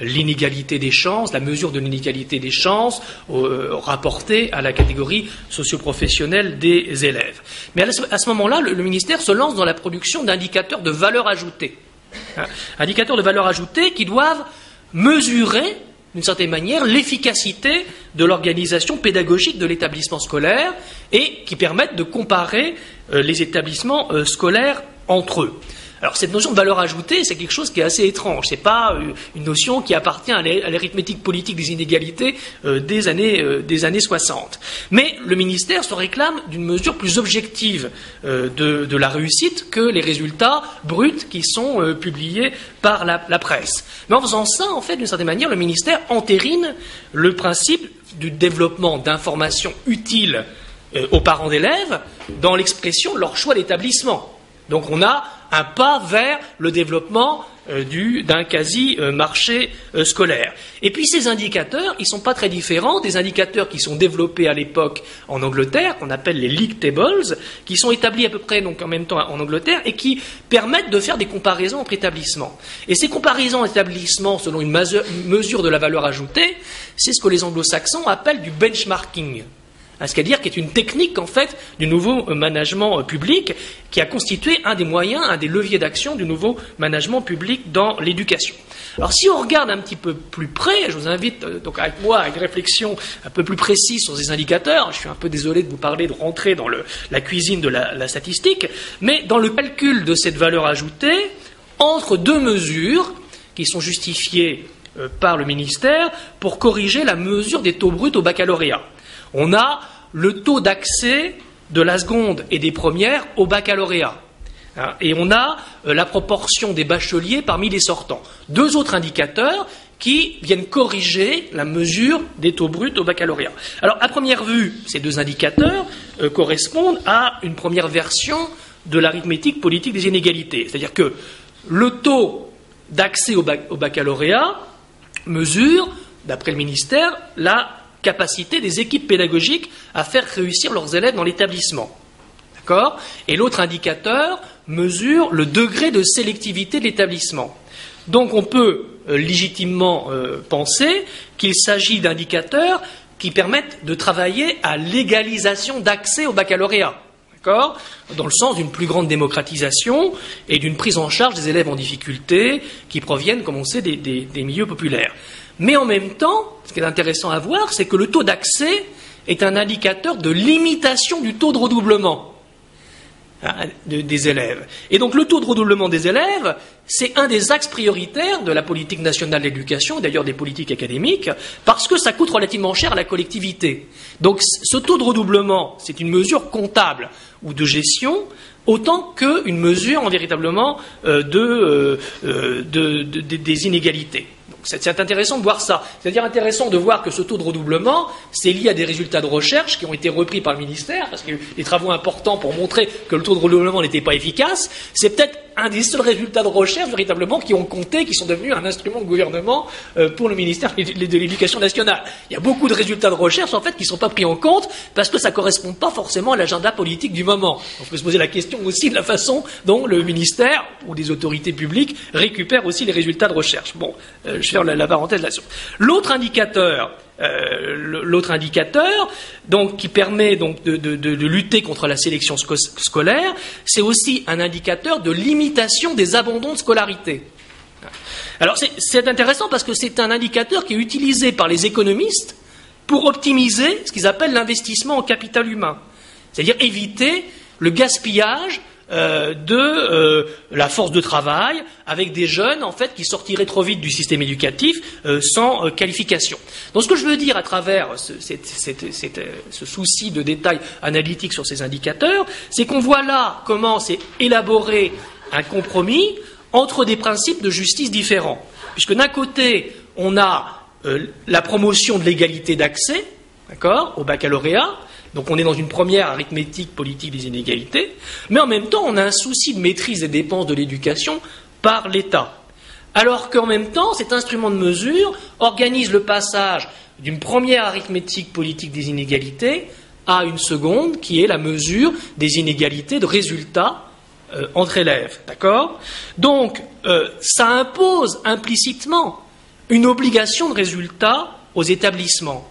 l'inégalité des chances, la mesure de l'inégalité des chances rapportée à la catégorie socio-professionnelle des élèves. Mais à ce moment-là, le ministère se lance dans la production d'indicateurs de valeur ajoutée. Indicateurs de valeur ajoutée qui doivent mesurer, d'une certaine manière, l'efficacité de l'organisation pédagogique de l'établissement scolaire et qui permettent de comparer les établissements scolaires entre eux. Alors, cette notion de valeur ajoutée, c'est quelque chose qui est assez étrange. C'est pas une notion qui appartient à l'arithmétique politique des inégalités des années 60. Mais le ministère se réclame d'une mesure plus objective de la réussite que les résultats bruts qui sont publiés par la presse. Mais en faisant ça, en fait, d'une certaine manière, le ministère entérine le principe du développement d'informations utiles aux parents d'élèves dans l'expression de leur choix d'établissement. Donc on a un pas vers le développement d'un quasi-marché scolaire. Et puis ces indicateurs, ils ne sont pas très différents des indicateurs qui sont développés à l'époque en Angleterre, qu'on appelle les League Tables, qui sont établis à peu près donc, en même temps en Angleterre et qui permettent de faire des comparaisons entre établissements. Et ces comparaisons entre établissements selon une mesure de la valeur ajoutée, c'est ce que les anglo-saxons appellent du benchmarking. C'est-à-dire qui est une technique, en fait, du nouveau management public qui a constitué un des moyens, un des leviers d'action du nouveau management public dans l'éducation. Alors, si on regarde un petit peu plus près, je vous invite donc avec moi à une réflexion un peu plus précise sur ces indicateurs. Je suis un peu désolé de vous parler, de rentrer dans la cuisine de la statistique, mais dans le calcul de cette valeur ajoutée, entre deux mesures qui sont justifiées par le ministère pour corriger la mesure des taux bruts au baccalauréat. On a le taux d'accès de la seconde et des premières au baccalauréat. Et on a la proportion des bacheliers parmi les sortants. Deux autres indicateurs qui viennent corriger la mesure des taux bruts au baccalauréat. Alors, à première vue, ces deux indicateurs correspondent à une première version de l'arithmétique politique des inégalités. C'est-à-dire que le taux d'accès au baccalauréat mesure, d'après le ministère, la capacité des équipes pédagogiques à faire réussir leurs élèves dans l'établissement. D'accord ? Et l'autre indicateur mesure le degré de sélectivité de l'établissement. Donc on peut légitimement penser qu'il s'agit d'indicateurs qui permettent de travailler à l'égalisation d'accès au baccalauréat. D'accord ? Dans le sens d'une plus grande démocratisation et d'une prise en charge des élèves en difficulté qui proviennent, comme on sait, des milieux populaires. Mais en même temps, ce qui est intéressant à voir, c'est que le taux d'accès est un indicateur de limitation du taux de redoublement des élèves. Et donc le taux de redoublement des élèves, c'est un des axes prioritaires de la politique nationale d'éducation, d'ailleurs des politiques académiques, parce que ça coûte relativement cher à la collectivité. Donc ce taux de redoublement, c'est une mesure comptable ou de gestion, autant qu'une mesure véritablement des inégalités. C'est intéressant de voir ça. C'est-à-dire intéressant de voir que ce taux de redoublement, c'est lié à des résultats de recherche qui ont été repris par le ministère, parce qu'il y a eu des travaux importants pour montrer que le taux de redoublement n'était pas efficace. C'est peut-être un des seuls résultats de recherche véritablement qui ont compté, qui sont devenus un instrument de gouvernement pour le ministère de l'Éducation nationale. Il y a beaucoup de résultats de recherche en fait qui ne sont pas pris en compte parce que ça ne correspond pas forcément à l'agenda politique du moment. On peut se poser la question aussi de la façon dont le ministère ou des autorités publiques récupèrent aussi les résultats de recherche. Bon, je vais faire la parenthèse là-dessus. L'autre indicateur, donc qui permet donc de lutter contre la sélection scolaire, c'est aussi un indicateur de limitation des abandons de scolarité. Alors c'est intéressant parce que c'est un indicateur qui est utilisé par les économistes pour optimiser ce qu'ils appellent l'investissement en capital humain, c'est-à-dire éviter le gaspillage de la force de travail avec des jeunes en fait qui sortiraient trop vite du système éducatif sans qualification. Donc ce que je veux dire à travers ce souci de détail analytique sur ces indicateurs, c'est qu'on voit là comment c'est élaboré un compromis entre des principes de justice différents. Puisque d'un côté, on a la promotion de l'égalité d'accès, d'accord, au baccalauréat. Donc on est dans une première arithmétique politique des inégalités, mais en même temps on a un souci de maîtrise des dépenses de l'éducation par l'État. Alors qu'en même temps, cet instrument de mesure organise le passage d'une première arithmétique politique des inégalités à une seconde, qui est la mesure des inégalités de résultats entre élèves. D'accord ? Donc ça impose implicitement une obligation de résultat aux établissements.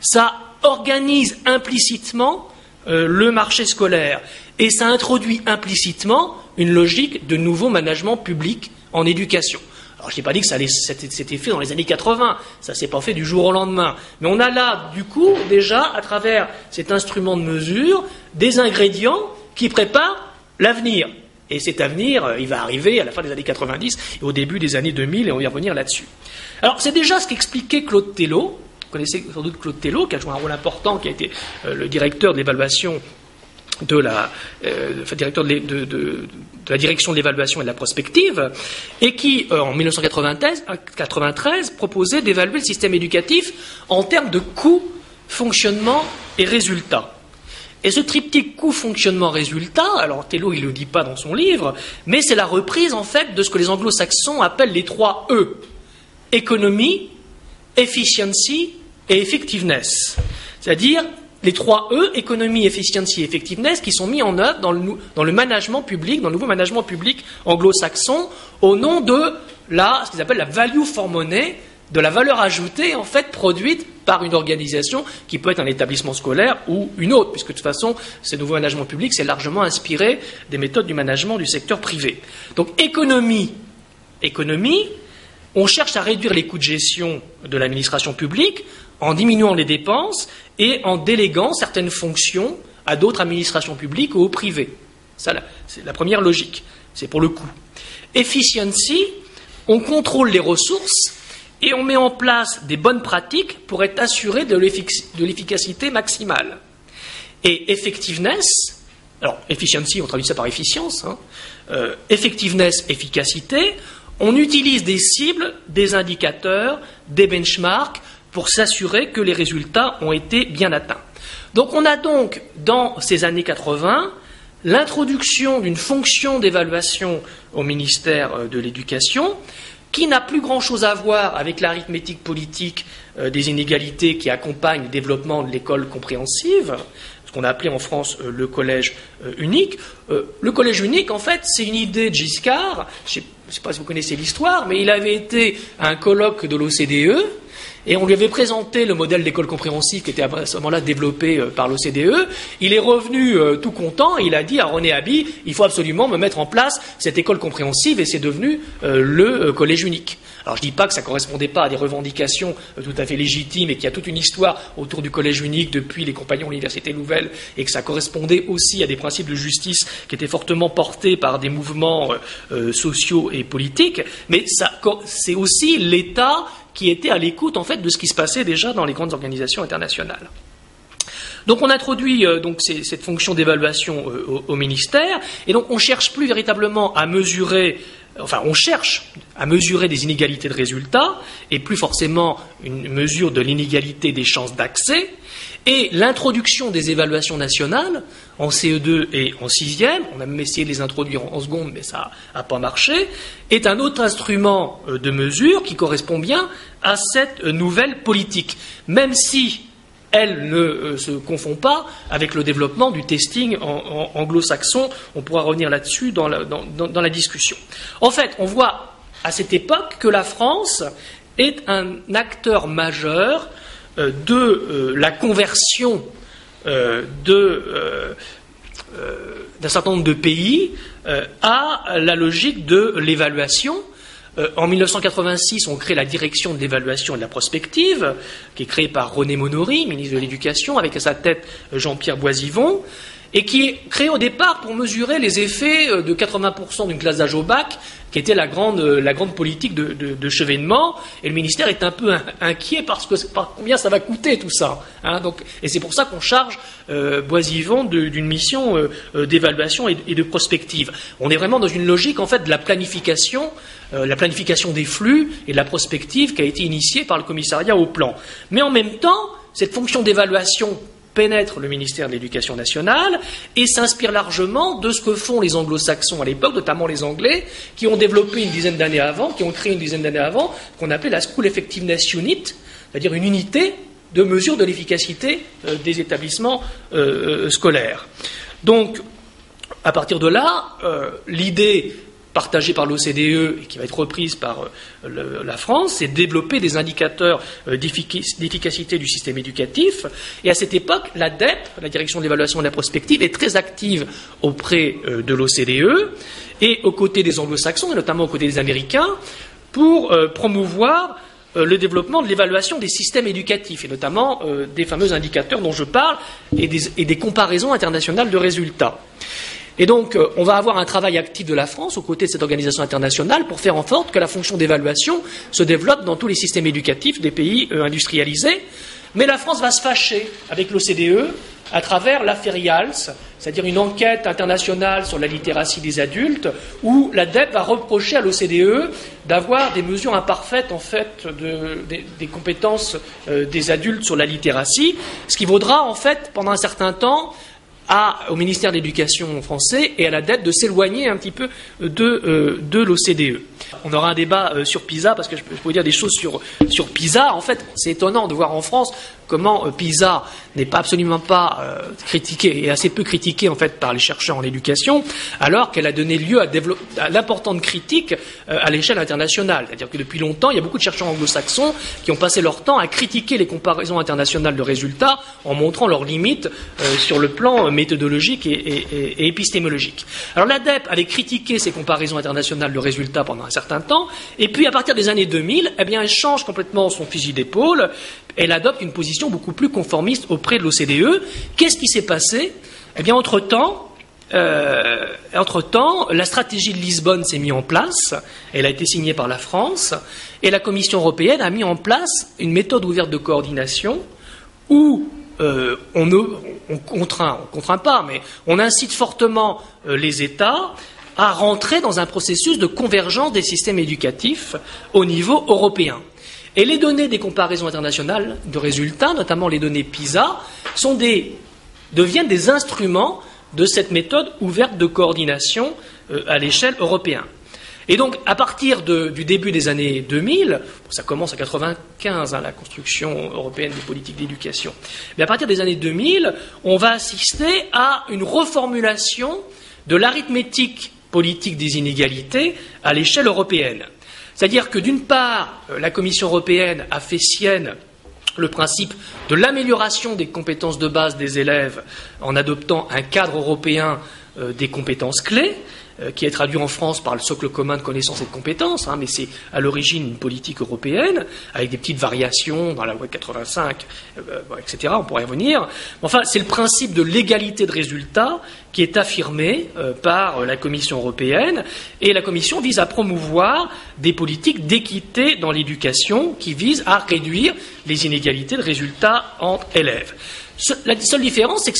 Ça organise implicitement le marché scolaire et ça introduit implicitement une logique de nouveau management public en éducation. Alors je n'ai pas dit que c'était fait dans les années 80, ça ne s'est pas fait du jour au lendemain, mais on a là du coup déjà à travers cet instrument de mesure des ingrédients qui préparent l'avenir. Et cet avenir, il va arriver à la fin des années 90 et au début des années 2000 et on va y revenir là-dessus. Alors c'est déjà ce qu'expliquait Claude Tellot. Vous connaissez sans doute Claude Tellot, qui a joué un rôle important, qui a été le directeur de l'évaluation directeur de la direction de l'évaluation et de la prospective, et qui, en 1993, proposait d'évaluer le système éducatif en termes de coût, fonctionnement et résultat. Et ce triptyque coût, fonctionnement, résultat, alors Tellot il ne le dit pas dans son livre, mais c'est la reprise en fait de ce que les anglo-saxons appellent les 3 E. Économie, efficiency et effectiveness. C'est-à-dire les 3 E, économie, efficiency et effectiveness, qui sont mis en œuvre dans le management public, dans le nouveau management public anglo-saxon, au nom de ce qu'ils appellent la value for money, de la valeur ajoutée en fait produite par une organisation qui peut être un établissement scolaire ou une autre, puisque de toute façon, ce nouveau management public s'est largement inspiré des méthodes du management du secteur privé. Donc économie, on cherche à réduire les coûts de gestion de l'administration publique en diminuant les dépenses et en déléguant certaines fonctions à d'autres administrations publiques ou au privé. Ça, c'est la première logique. C'est pour le coût. Efficiency, on contrôle les ressources et on met en place des bonnes pratiques pour être assuré de l'efficacité maximale. Et effectiveness, alors efficiency, on traduit ça par efficience, effectiveness, efficacité, on utilise des cibles, des indicateurs, des benchmarks pour s'assurer que les résultats ont été bien atteints. Donc on a donc, dans ces années 80, l'introduction d'une fonction d'évaluation au ministère de l'Éducation qui n'a plus grand-chose à voir avec l'arithmétique politique des inégalités qui accompagne le développement de l'école compréhensive, ce qu'on a appelé en France le collège unique. Le collège unique, en fait, c'est une idée de Giscard. Je ne sais pas si vous connaissez l'histoire, mais il avait été à un colloque de l'OCDE et on lui avait présenté le modèle d'école compréhensive qui était à ce moment-là développé par l'OCDE. Il est revenu tout content et il a dit à René Haby, il faut absolument me mettre en place cette école compréhensive et c'est devenu le collège unique. Alors je ne dis pas que ça ne correspondait pas à des revendications tout à fait légitimes et qu'il y a toute une histoire autour du collège unique depuis les compagnons de l'Université Nouvelle et que ça correspondait aussi à des principes de justice qui étaient fortement portés par des mouvements sociaux et politiques, mais c'est aussi l'État qui était à l'écoute en fait de ce qui se passait déjà dans les grandes organisations internationales. Donc on introduit cette fonction d'évaluation au ministère, et donc on cherche plus véritablement à mesurer, on cherche à mesurer des inégalités de résultats, et plus forcément une mesure de l'inégalité des chances d'accès, Et l'introduction des évaluations nationales en CE2 et en 6e, on a même essayé de les introduire en seconde, mais ça n'a pas marché, est un autre instrument de mesure qui correspond bien à cette nouvelle politique, même si elle ne se confond pas avec le développement du testing en anglo-saxon. On pourra revenir là-dessus dans la discussion. En fait, on voit à cette époque que la France est un acteur majeur de la conversion d'un certain nombre de pays à la logique de l'évaluation. En 1986, on crée la direction de l'évaluation et de la prospective, qui est créée par René Monory, ministre de l'Éducation, avec à sa tête Jean-Pierre Boisivon, et qui est créée au départ pour mesurer les effets de 80% d'une classe d'âge au bac, qui était la grande politique de chevènement. Et le ministère est un peu inquiet parce que par combien ça va coûter tout ça. Hein, et c'est pour ça qu'on charge Boisivon d'une mission d'évaluation et de prospective. On est vraiment dans une logique en fait de la planification des flux et de la prospective qui a été initiée par le commissariat au plan. Mais en même temps, cette fonction d'évaluation pénètre le ministère de l'Éducation nationale et s'inspire largement de ce que font les anglo-saxons à l'époque, notamment les Anglais, qui ont développé qui ont créé une dizaine d'années avant, qu'on appelait la School Effectiveness Unit, c'est-à-dire une unité de mesure de l'efficacité des établissements scolaires. Donc, à partir de là, l'idée partagée par l'OCDE et qui va être reprise par la France, c'est de développer des indicateurs d'efficacité du système éducatif. Et à cette époque, la DEP, la Direction de l'évaluation et de la prospective, est très active auprès de l'OCDE et aux côtés des anglo-saxons, et notamment aux côtés des Américains, pour promouvoir le développement de l'évaluation des systèmes éducatifs, et notamment des fameux indicateurs dont je parle, et des comparaisons internationales de résultats. Et donc, on va avoir un travail actif de la France aux côtés de cette organisation internationale pour faire en sorte que la fonction d'évaluation se développe dans tous les systèmes éducatifs des pays industrialisés. Mais la France va se fâcher avec l'OCDE à travers l'affaire IALS, c'est-à-dire une enquête internationale sur la littératie des adultes, où la DEP va reprocher à l'OCDE d'avoir des mesures imparfaites en fait des compétences des adultes sur la littératie, ce qui vaudra en fait pendant un certain temps au ministère de l'Éducation français et à la DEP de s'éloigner un petit peu de l'OCDE. On aura un débat sur PISA, parce que je peux vous dire des choses sur PISA. En fait, c'est étonnant de voir en France comment PISA n'est absolument pas critiqué, et assez peu critiqué en fait par les chercheurs en éducation, alors qu'elle a donné lieu à l'importante critique à l'échelle internationale. C'est-à-dire que depuis longtemps, il y a beaucoup de chercheurs anglo-saxons qui ont passé leur temps à critiquer les comparaisons internationales de résultats en montrant leurs limites sur le plan méthodologique et épistémologique. Alors la DEP avait critiqué ces comparaisons internationales de résultats pendant un certain temps, et puis à partir des années 2000, eh bien, elle change complètement son fusil d'épaule. Elle adopte une position beaucoup plus conformiste auprès de l'OCDE. Qu'est-ce qui s'est passé ? Eh bien, entre-temps, la stratégie de Lisbonne s'est mise en place. Elle a été signée par la France. Et la Commission européenne a mis en place une méthode ouverte de coordination où on contraint pas, mais on incite fortement les États à rentrer dans un processus de convergence des systèmes éducatifs au niveau européen. Et les données des comparaisons internationales de résultats, notamment les données PISA, deviennent des instruments de cette méthode ouverte de coordination à l'échelle européenne. Et donc, à partir du début des années 2000, ça commence à 1995, la construction européenne des politiques d'éducation, mais à partir des années 2000, on va assister à une reformulation de l'arithmétique politique des inégalités à l'échelle européenne. C'est-à-dire que d'une part, la Commission européenne a fait sienne le principe de l'amélioration des compétences de base des élèves en adoptant un cadre européen des compétences clés, qui est traduit en France par le socle commun de connaissances et de compétences, mais c'est à l'origine une politique européenne, avec des petites variations dans la loi de 85, etc., on pourrait y revenir. Enfin, c'est le principe de l'égalité de résultats qui est affirmé par la Commission européenne, et la Commission vise à promouvoir des politiques d'équité dans l'éducation qui visent à réduire les inégalités de résultats entre élèves. La seule différence, c'est que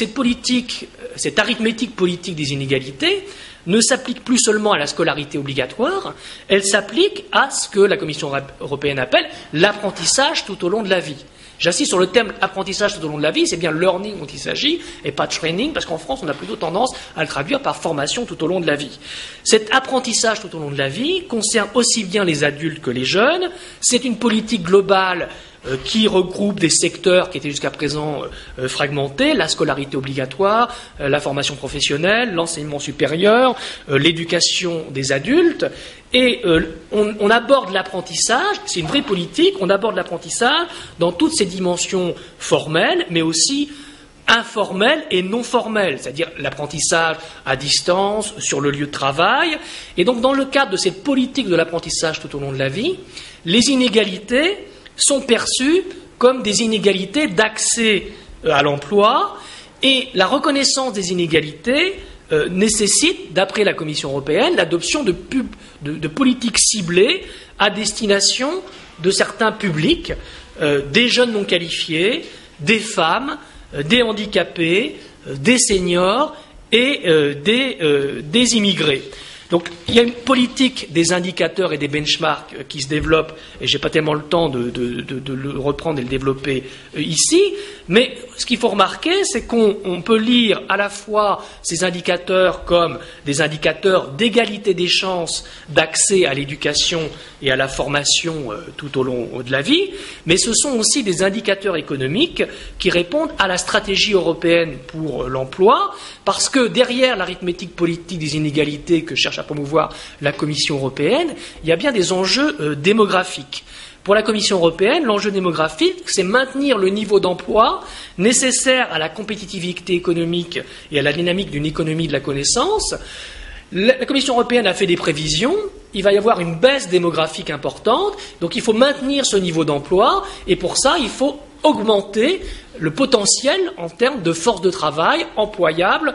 cette arithmétique politique des inégalités ne s'applique plus seulement à la scolarité obligatoire, elle s'applique à ce que la Commission européenne appelle l'apprentissage tout au long de la vie. J'insiste sur le terme apprentissage tout au long de la vie, c'est bien learning dont il s'agit, et pas training, parce qu'en France, on a plutôt tendance à le traduire par formation tout au long de la vie. Cet apprentissage tout au long de la vie concerne aussi bien les adultes que les jeunes. C'est une politique globale qui regroupe des secteurs qui étaient jusqu'à présent fragmentés, la scolarité obligatoire, la formation professionnelle, l'enseignement supérieur, l'éducation des adultes. Et on aborde l'apprentissage, c'est une vraie politique, on aborde l'apprentissage dans toutes ses dimensions formelles, mais aussi informelles et non formelles, c'est-à-dire l'apprentissage à distance, sur le lieu de travail. Et donc dans le cadre de cette politique de l'apprentissage tout au long de la vie, les inégalités sont perçues comme des inégalités d'accès à l'emploi, et la reconnaissance des inégalités nécessite, d'après la Commission européenne, l'adoption de politiques ciblées à destination de certains publics, des jeunes non qualifiés, des femmes, des handicapés, des seniors et des immigrés. Donc il y a une politique des indicateurs et des benchmarks qui se développe, et je n'ai pas tellement le temps de le reprendre et le développer ici, mais ce qu'il faut remarquer, c'est qu'on peut lire à la fois ces indicateurs comme des indicateurs d'égalité des chances d'accès à l'éducation et à la formation tout au long de la vie, mais ce sont aussi des indicateurs économiques qui répondent à la stratégie européenne pour l'emploi, parce que derrière l'arithmétique politique des inégalités que cherche à promouvoir la Commission européenne, il y a bien des enjeux démographiques. Pour la Commission européenne, l'enjeu démographique, c'est maintenir le niveau d'emploi nécessaire à la compétitivité économique et à la dynamique d'une économie de la connaissance. La Commission européenne a fait des prévisions, il va y avoir une baisse démographique importante, donc il faut maintenir ce niveau d'emploi, et pour ça, il faut augmenter le potentiel en termes de force de travail employable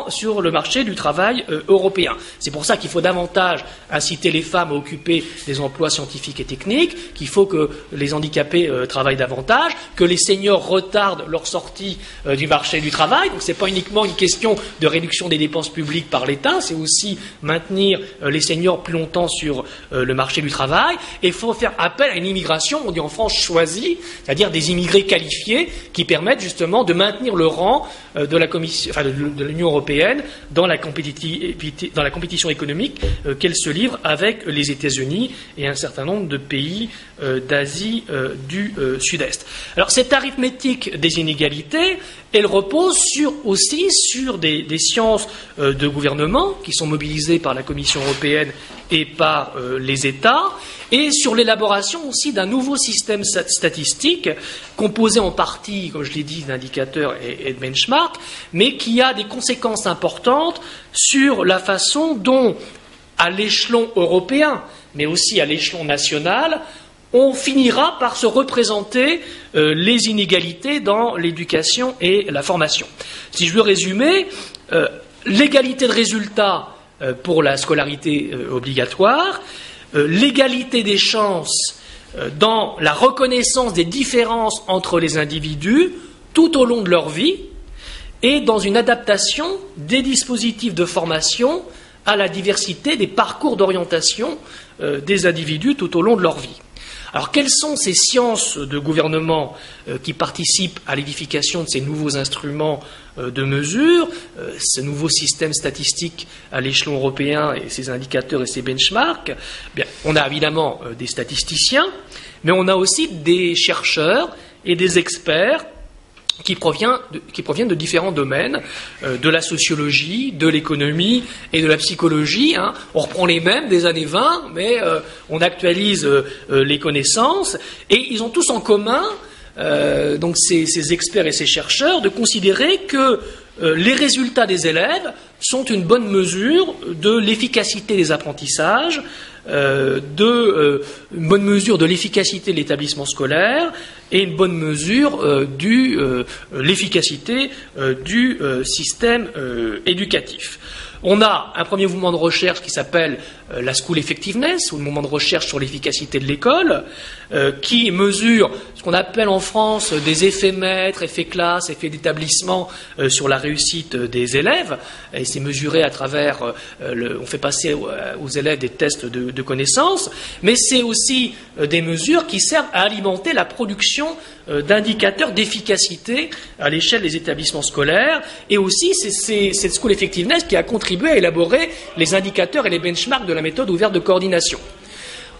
sur le marché du travail européen. C'est pour ça qu'il faut davantage inciter les femmes à occuper des emplois scientifiques et techniques, qu'il faut que les handicapés travaillent davantage, que les seniors retardent leur sortie du marché du travail. Donc ce n'est pas uniquement une question de réduction des dépenses publiques par l'État, c'est aussi maintenir les seniors plus longtemps sur le marché du travail. Et il faut faire appel à une immigration, on dit en France choisie, c'est-à-dire des immigrés qualifiés qui permettent justement de maintenir le rang de la Commission, de l'Union européenne dans la compétition économique qu'elle se livre avec les États-Unis et un certain nombre de pays d'Asie du Sud-Est. Alors cette arithmétique des inégalités, elle repose aussi sur des sciences de gouvernement qui sont mobilisées par la Commission européenne et par les États, et sur l'élaboration aussi d'un nouveau système statistique composé en partie, comme je l'ai dit, d'indicateurs et de benchmarks, mais qui a des conséquences importantes sur la façon dont, à l'échelon européen, mais aussi à l'échelon national, on finira par se représenter les inégalités dans l'éducation et la formation. Si je veux résumer, l'égalité de résultats pour la scolarité obligatoire, l'égalité des chances dans la reconnaissance des différences entre les individus tout au long de leur vie et dans une adaptation des dispositifs de formation à la diversité des parcours d'orientation des individus tout au long de leur vie. Alors, quelles sont ces sciences de gouvernement qui participent à l'édification de ces nouveaux instruments de mesure, ce nouveau système statistique à l'échelon européen et ces indicateurs et ces benchmarks? Bien, on a évidemment des statisticiens, mais on a aussi des chercheurs et des experts qui proviennent de différents domaines, de la sociologie, de l'économie et de la psychologie. On reprend les mêmes des années 20, mais on actualise les connaissances, et ils ont tous en commun, donc ces experts et ces chercheurs, de considérer que les résultats des élèves sont une bonne mesure de l'efficacité des apprentissages, une bonne mesure de l'efficacité de l'établissement scolaire et une bonne mesure de l'efficacité du système éducatif. On a un premier mouvement de recherche qui s'appelle la School Effectiveness, ou le mouvement de recherche sur l'efficacité de l'école, qui mesure ce qu'on appelle en France des effets maîtres, effets classe, effets d'établissement sur la réussite des élèves. Et c'est mesuré à travers, on fait passer aux élèves des tests de connaissances, mais c'est aussi des mesures qui servent à alimenter la production d'indicateurs d'efficacité à l'échelle des établissements scolaires, et aussi c'est cette School Effectiveness qui a contribué à élaborer les indicateurs et les benchmarks de la méthode ouverte de coordination.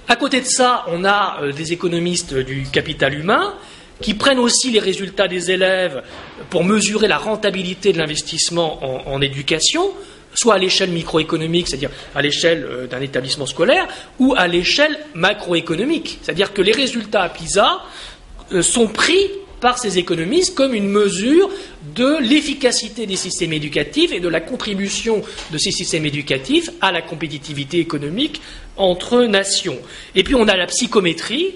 À côté de ça, on a des économistes du capital humain qui prennent aussi les résultats des élèves pour mesurer la rentabilité de l'investissement en éducation, soit à l'échelle microéconomique, c'est-à-dire à l'échelle d'un établissement scolaire, ou à l'échelle macroéconomique, c'est-à-dire que les résultats à PISA sont pris par ces économistes comme une mesure de l'efficacité des systèmes éducatifs et de la contribution de ces systèmes éducatifs à la compétitivité économique entre nations. Et puis on a la psychométrie,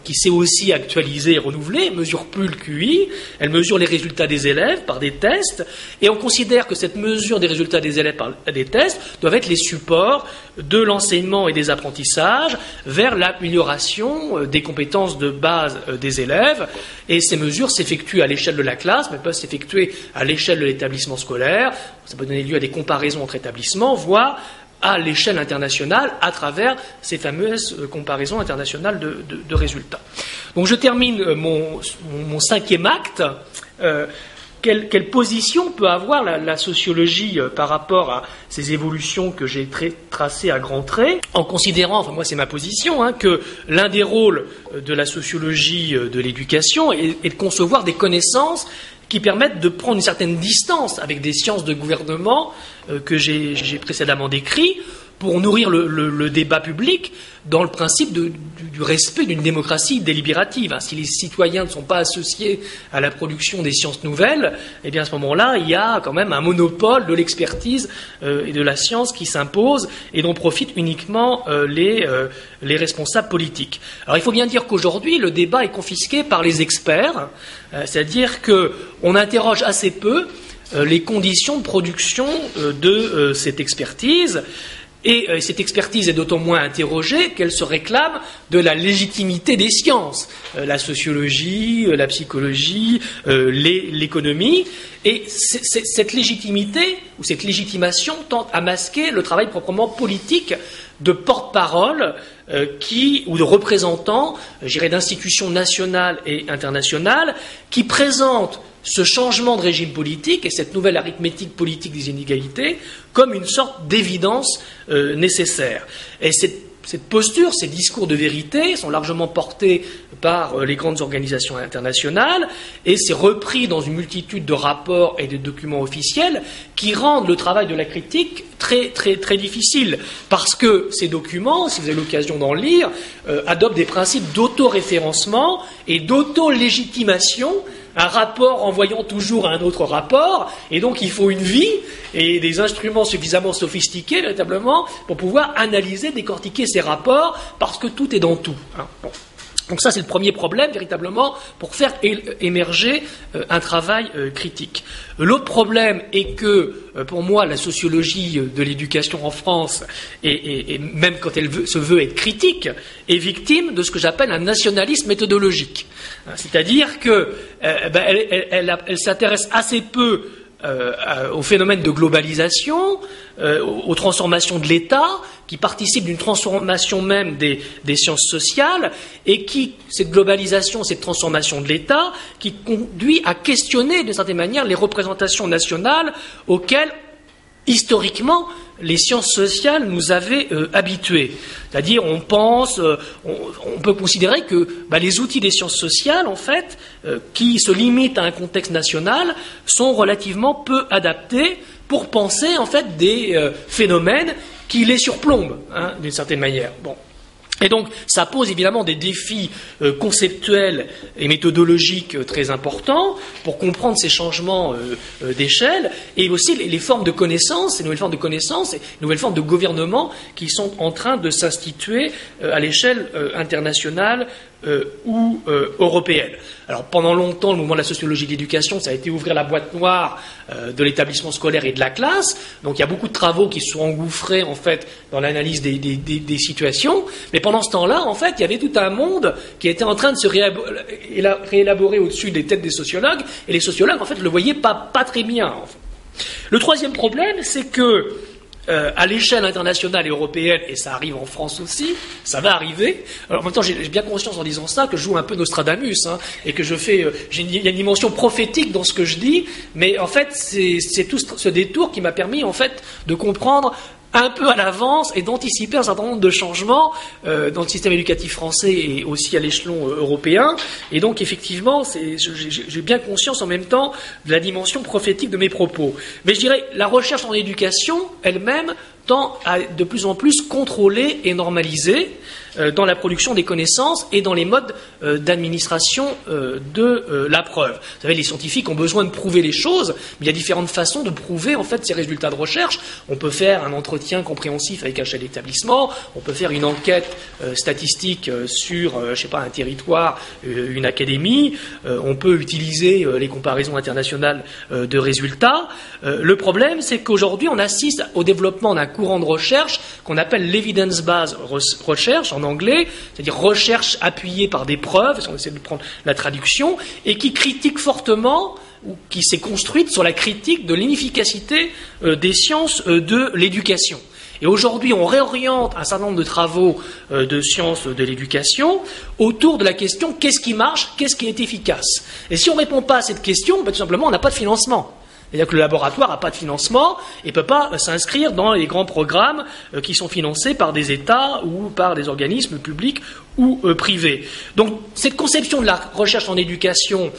qui s'est aussi actualisée et renouvelée, elle mesure plus le QI, elle mesure les résultats des élèves par des tests, et on considère que cette mesure des résultats des élèves par des tests doivent être les supports de l'enseignement et des apprentissages vers l'amélioration des compétences de base des élèves, et ces mesures s'effectuent à l'échelle de la classe, mais peuvent s'effectuer à l'échelle de l'établissement scolaire, ça peut donner lieu à des comparaisons entre établissements, voire à l'échelle internationale à travers ces fameuses comparaisons internationales de résultats. Donc je termine mon cinquième acte. Quelle position peut avoir la sociologie par rapport à ces évolutions que j'ai tracées à grands traits, en considérant, enfin moi c'est ma position, que l'un des rôles de la sociologie de l'éducation est de concevoir des connaissances qui permettent de prendre une certaine distance avec des sciences de gouvernement que j'ai précédemment décrits, pour nourrir le débat public dans le principe du respect d'une démocratie délibérative. Si les citoyens ne sont pas associés à la production des sciences nouvelles, eh bien à ce moment-là, il y a quand même un monopole de l'expertise et de la science qui s'impose et dont profitent uniquement les responsables politiques. Alors il faut bien dire qu'aujourd'hui, le débat est confisqué par les experts, c'est-à-dire qu'on interroge assez peu les conditions de production de cette expertise. Et cette expertise est d'autant moins interrogée qu'elle se réclame de la légitimité des sciences, la sociologie, la psychologie, l'économie. Et cette légitimité ou cette légitimation tente à masquer le travail proprement politique de porte-parole ou de représentants, d'institutions nationales et internationales, qui présentent ce changement de régime politique et cette nouvelle arithmétique politique des inégalités comme une sorte d'évidence nécessaire. Et cette posture, ces discours de vérité sont largement portés par les grandes organisations internationales et c'est repris dans une multitude de rapports et de documents officiels qui rendent le travail de la critique très, très, très difficile parce que ces documents, si vous avez l'occasion d'en lire, adoptent des principes d'autoréférencement et d'auto-légitimation, un rapport renvoyant toujours à un autre rapport, et donc il faut une vie et des instruments suffisamment sophistiqués, véritablement, pour pouvoir analyser, décortiquer ces rapports, parce que tout est dans tout. Bon. Donc ça, c'est le premier problème, véritablement, pour faire émerger un travail critique. L'autre problème est que, pour moi, la sociologie de l'éducation en France, et même quand elle se veut être critique, est victime de ce que j'appelle un nationalisme méthodologique. C'est-à-dire qu'elle s'intéresse assez peu au phénomène de globalisation, aux transformations de l'État, qui participent d'une transformation même des sciences sociales, et cette globalisation, cette transformation de l'État, qui conduit à questionner, d'une certaine manière, les représentations nationales auxquelles, historiquement, les sciences sociales nous avaient habitués. C'est-à-dire, on peut considérer que les outils des sciences sociales, en fait, qui se limitent à un contexte national, sont relativement peu adaptés pour penser, en fait, des phénomènes qui les surplombent, d'une certaine manière. Bon. Et donc, ça pose évidemment des défis conceptuels et méthodologiques très importants pour comprendre ces changements d'échelle et aussi les formes de connaissances, ces nouvelles formes de connaissances et nouvelles formes de gouvernement qui sont en train de s'instituer à l'échelle internationale ou européenne. Alors pendant longtemps, le mouvement de la sociologie de l'éducation, ça a été ouvrir la boîte noire de l'établissement scolaire et de la classe. Donc il y a beaucoup de travaux qui se sont engouffrés en fait dans l'analyse des situations. Mais pendant ce temps-là, en fait, il y avait tout un monde qui était en train de se réélaborer au-dessus des têtes des sociologues. Et les sociologues, en fait, le voyaient pas très bien. En fait. Le troisième problème, c'est que à l'échelle internationale et européenne, et ça arrive en France aussi, ça va arriver. Alors en même temps, j'ai bien conscience en disant ça que je joue un peu Nostradamus, et que il y a une dimension prophétique dans ce que je dis, mais en fait, c'est tout ce détour qui m'a permis en fait de comprendre un peu à l'avance et d'anticiper un certain nombre de changements dans le système éducatif français et aussi à l'échelon européen. Et donc, effectivement, j'ai bien conscience en même temps de la dimension prophétique de mes propos. Mais je dirais, la recherche en éducation elle-même tend à de plus en plus contrôler et normaliser dans la production des connaissances et dans les modes d'administration de la preuve. Vous savez, les scientifiques ont besoin de prouver les choses, mais il y a différentes façons de prouver en fait ces résultats de recherche. On peut faire un entretien compréhensif avec un chef d'établissement, on peut faire une enquête statistique sur, un territoire, une académie, on peut utiliser les comparaisons internationales de résultats. Le problème, c'est qu'aujourd'hui, on assiste au développement d'un courant de recherche qu'on appelle l'evidence-based research en anglais, c'est-à-dire recherche appuyée par des preuves, si on essaie de prendre la traduction, et qui critique fortement, ou qui s'est construite sur la critique de l'inefficacité des sciences de l'éducation. Et aujourd'hui, on réoriente un certain nombre de travaux de sciences de l'éducation autour de la question qu'est-ce qui marche, qu'est-ce qui est efficace. Et si on ne répond pas à cette question, tout simplement, on n'a pas de financement. C'est-à-dire que le laboratoire n'a pas de financement et ne peut pas s'inscrire dans les grands programmes qui sont financés par des États ou par des organismes publics ou privés. Donc cette conception de la recherche en éducation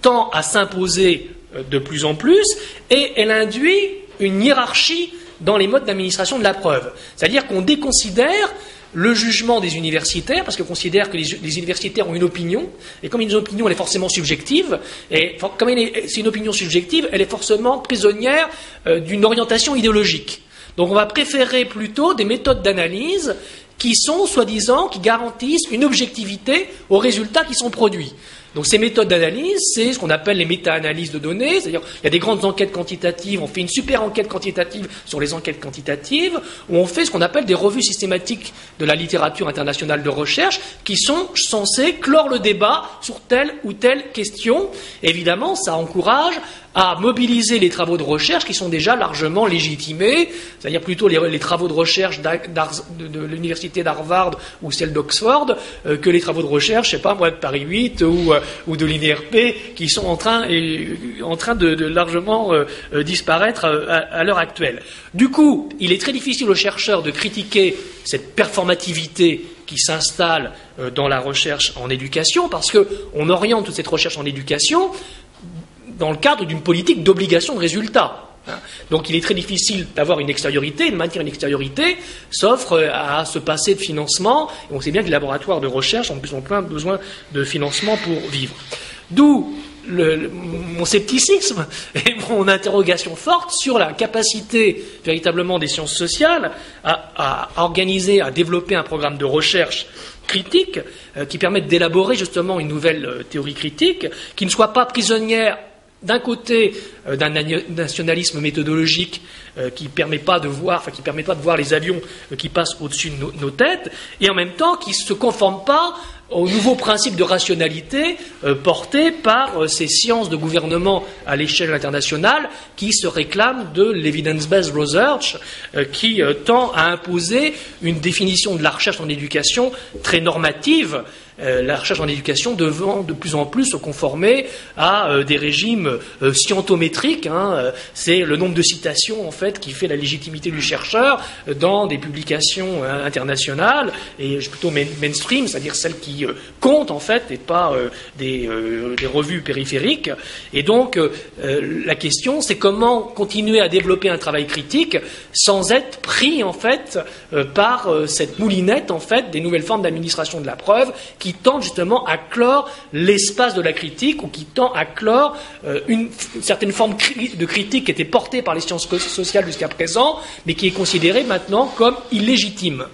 tend à s'imposer de plus en plus et elle induit une hiérarchie dans les modes d'administration de la preuve. C'est-à-dire qu'on déconsidère le jugement des universitaires, parce qu'on considère que les universitaires ont une opinion, et comme une opinion, elle est forcément subjective, et comme c'est une opinion subjective, elle est forcément prisonnière d'une orientation idéologique. Donc on va préférer plutôt des méthodes d'analyse qui sont, soi-disant, qui garantissent une objectivité aux résultats qui sont produits. Donc ces méthodes d'analyse, c'est ce qu'on appelle les méta-analyses de données, c'est-à-dire il y a des grandes enquêtes quantitatives, on fait une super enquête quantitative sur les enquêtes quantitatives, où on fait ce qu'on appelle des revues systématiques de la littérature internationale de recherche, qui sont censées clore le débat sur telle ou telle question. Évidemment, ça encourage à mobiliser les travaux de recherche qui sont déjà largement légitimés, c'est-à-dire plutôt les travaux de recherche de l'université d'Harvard ou celle d'Oxford, que les travaux de recherche, de Paris 8 ou de l'INRP, qui sont en train de largement disparaître à l'heure actuelle. Du coup, il est très difficile aux chercheurs de critiquer cette performativité qui s'installe dans la recherche en éducation, parce qu'on oriente toute cette recherche en éducation dans le cadre d'une politique d'obligation de résultat. Donc il est très difficile d'avoir une extériorité, de maintenir une extériorité, sauf à se passer de financement. Et on sait bien que les laboratoires de recherche ont de plus en plus besoin de financement pour vivre. D'où mon scepticisme et mon interrogation forte sur la capacité véritablement des sciences sociales à organiser, à développer un programme de recherche critique qui permette d'élaborer justement une nouvelle théorie critique, qui ne soit pas prisonnière d'un côté d'un nationalisme méthodologique qui ne permet pas de voir les avions qui passent au-dessus de nos têtes, et en même temps qui ne se conforme pas aux nouveaux principes de rationalité portés par ces sciences de gouvernement à l'échelle internationale qui se réclament de l'evidence-based research, qui tend à imposer une définition de la recherche en éducation très normative, la recherche en éducation devant de plus en plus se conformer à des régimes scientométriques. C'est le nombre de citations en fait qui fait la légitimité du chercheur dans des publications internationales et plutôt mainstream, c'est-à-dire celles qui comptent en fait et pas des revues périphériques. Et donc la question, c'est comment continuer à développer un travail critique sans être pris en fait par cette moulinette en fait des nouvelles formes d'administration de la preuve qui tend justement à clore l'espace de la critique ou qui tend à clore une certaine forme de critique qui était portée par les sciences sociales jusqu'à présent, mais qui est considérée maintenant comme illégitime.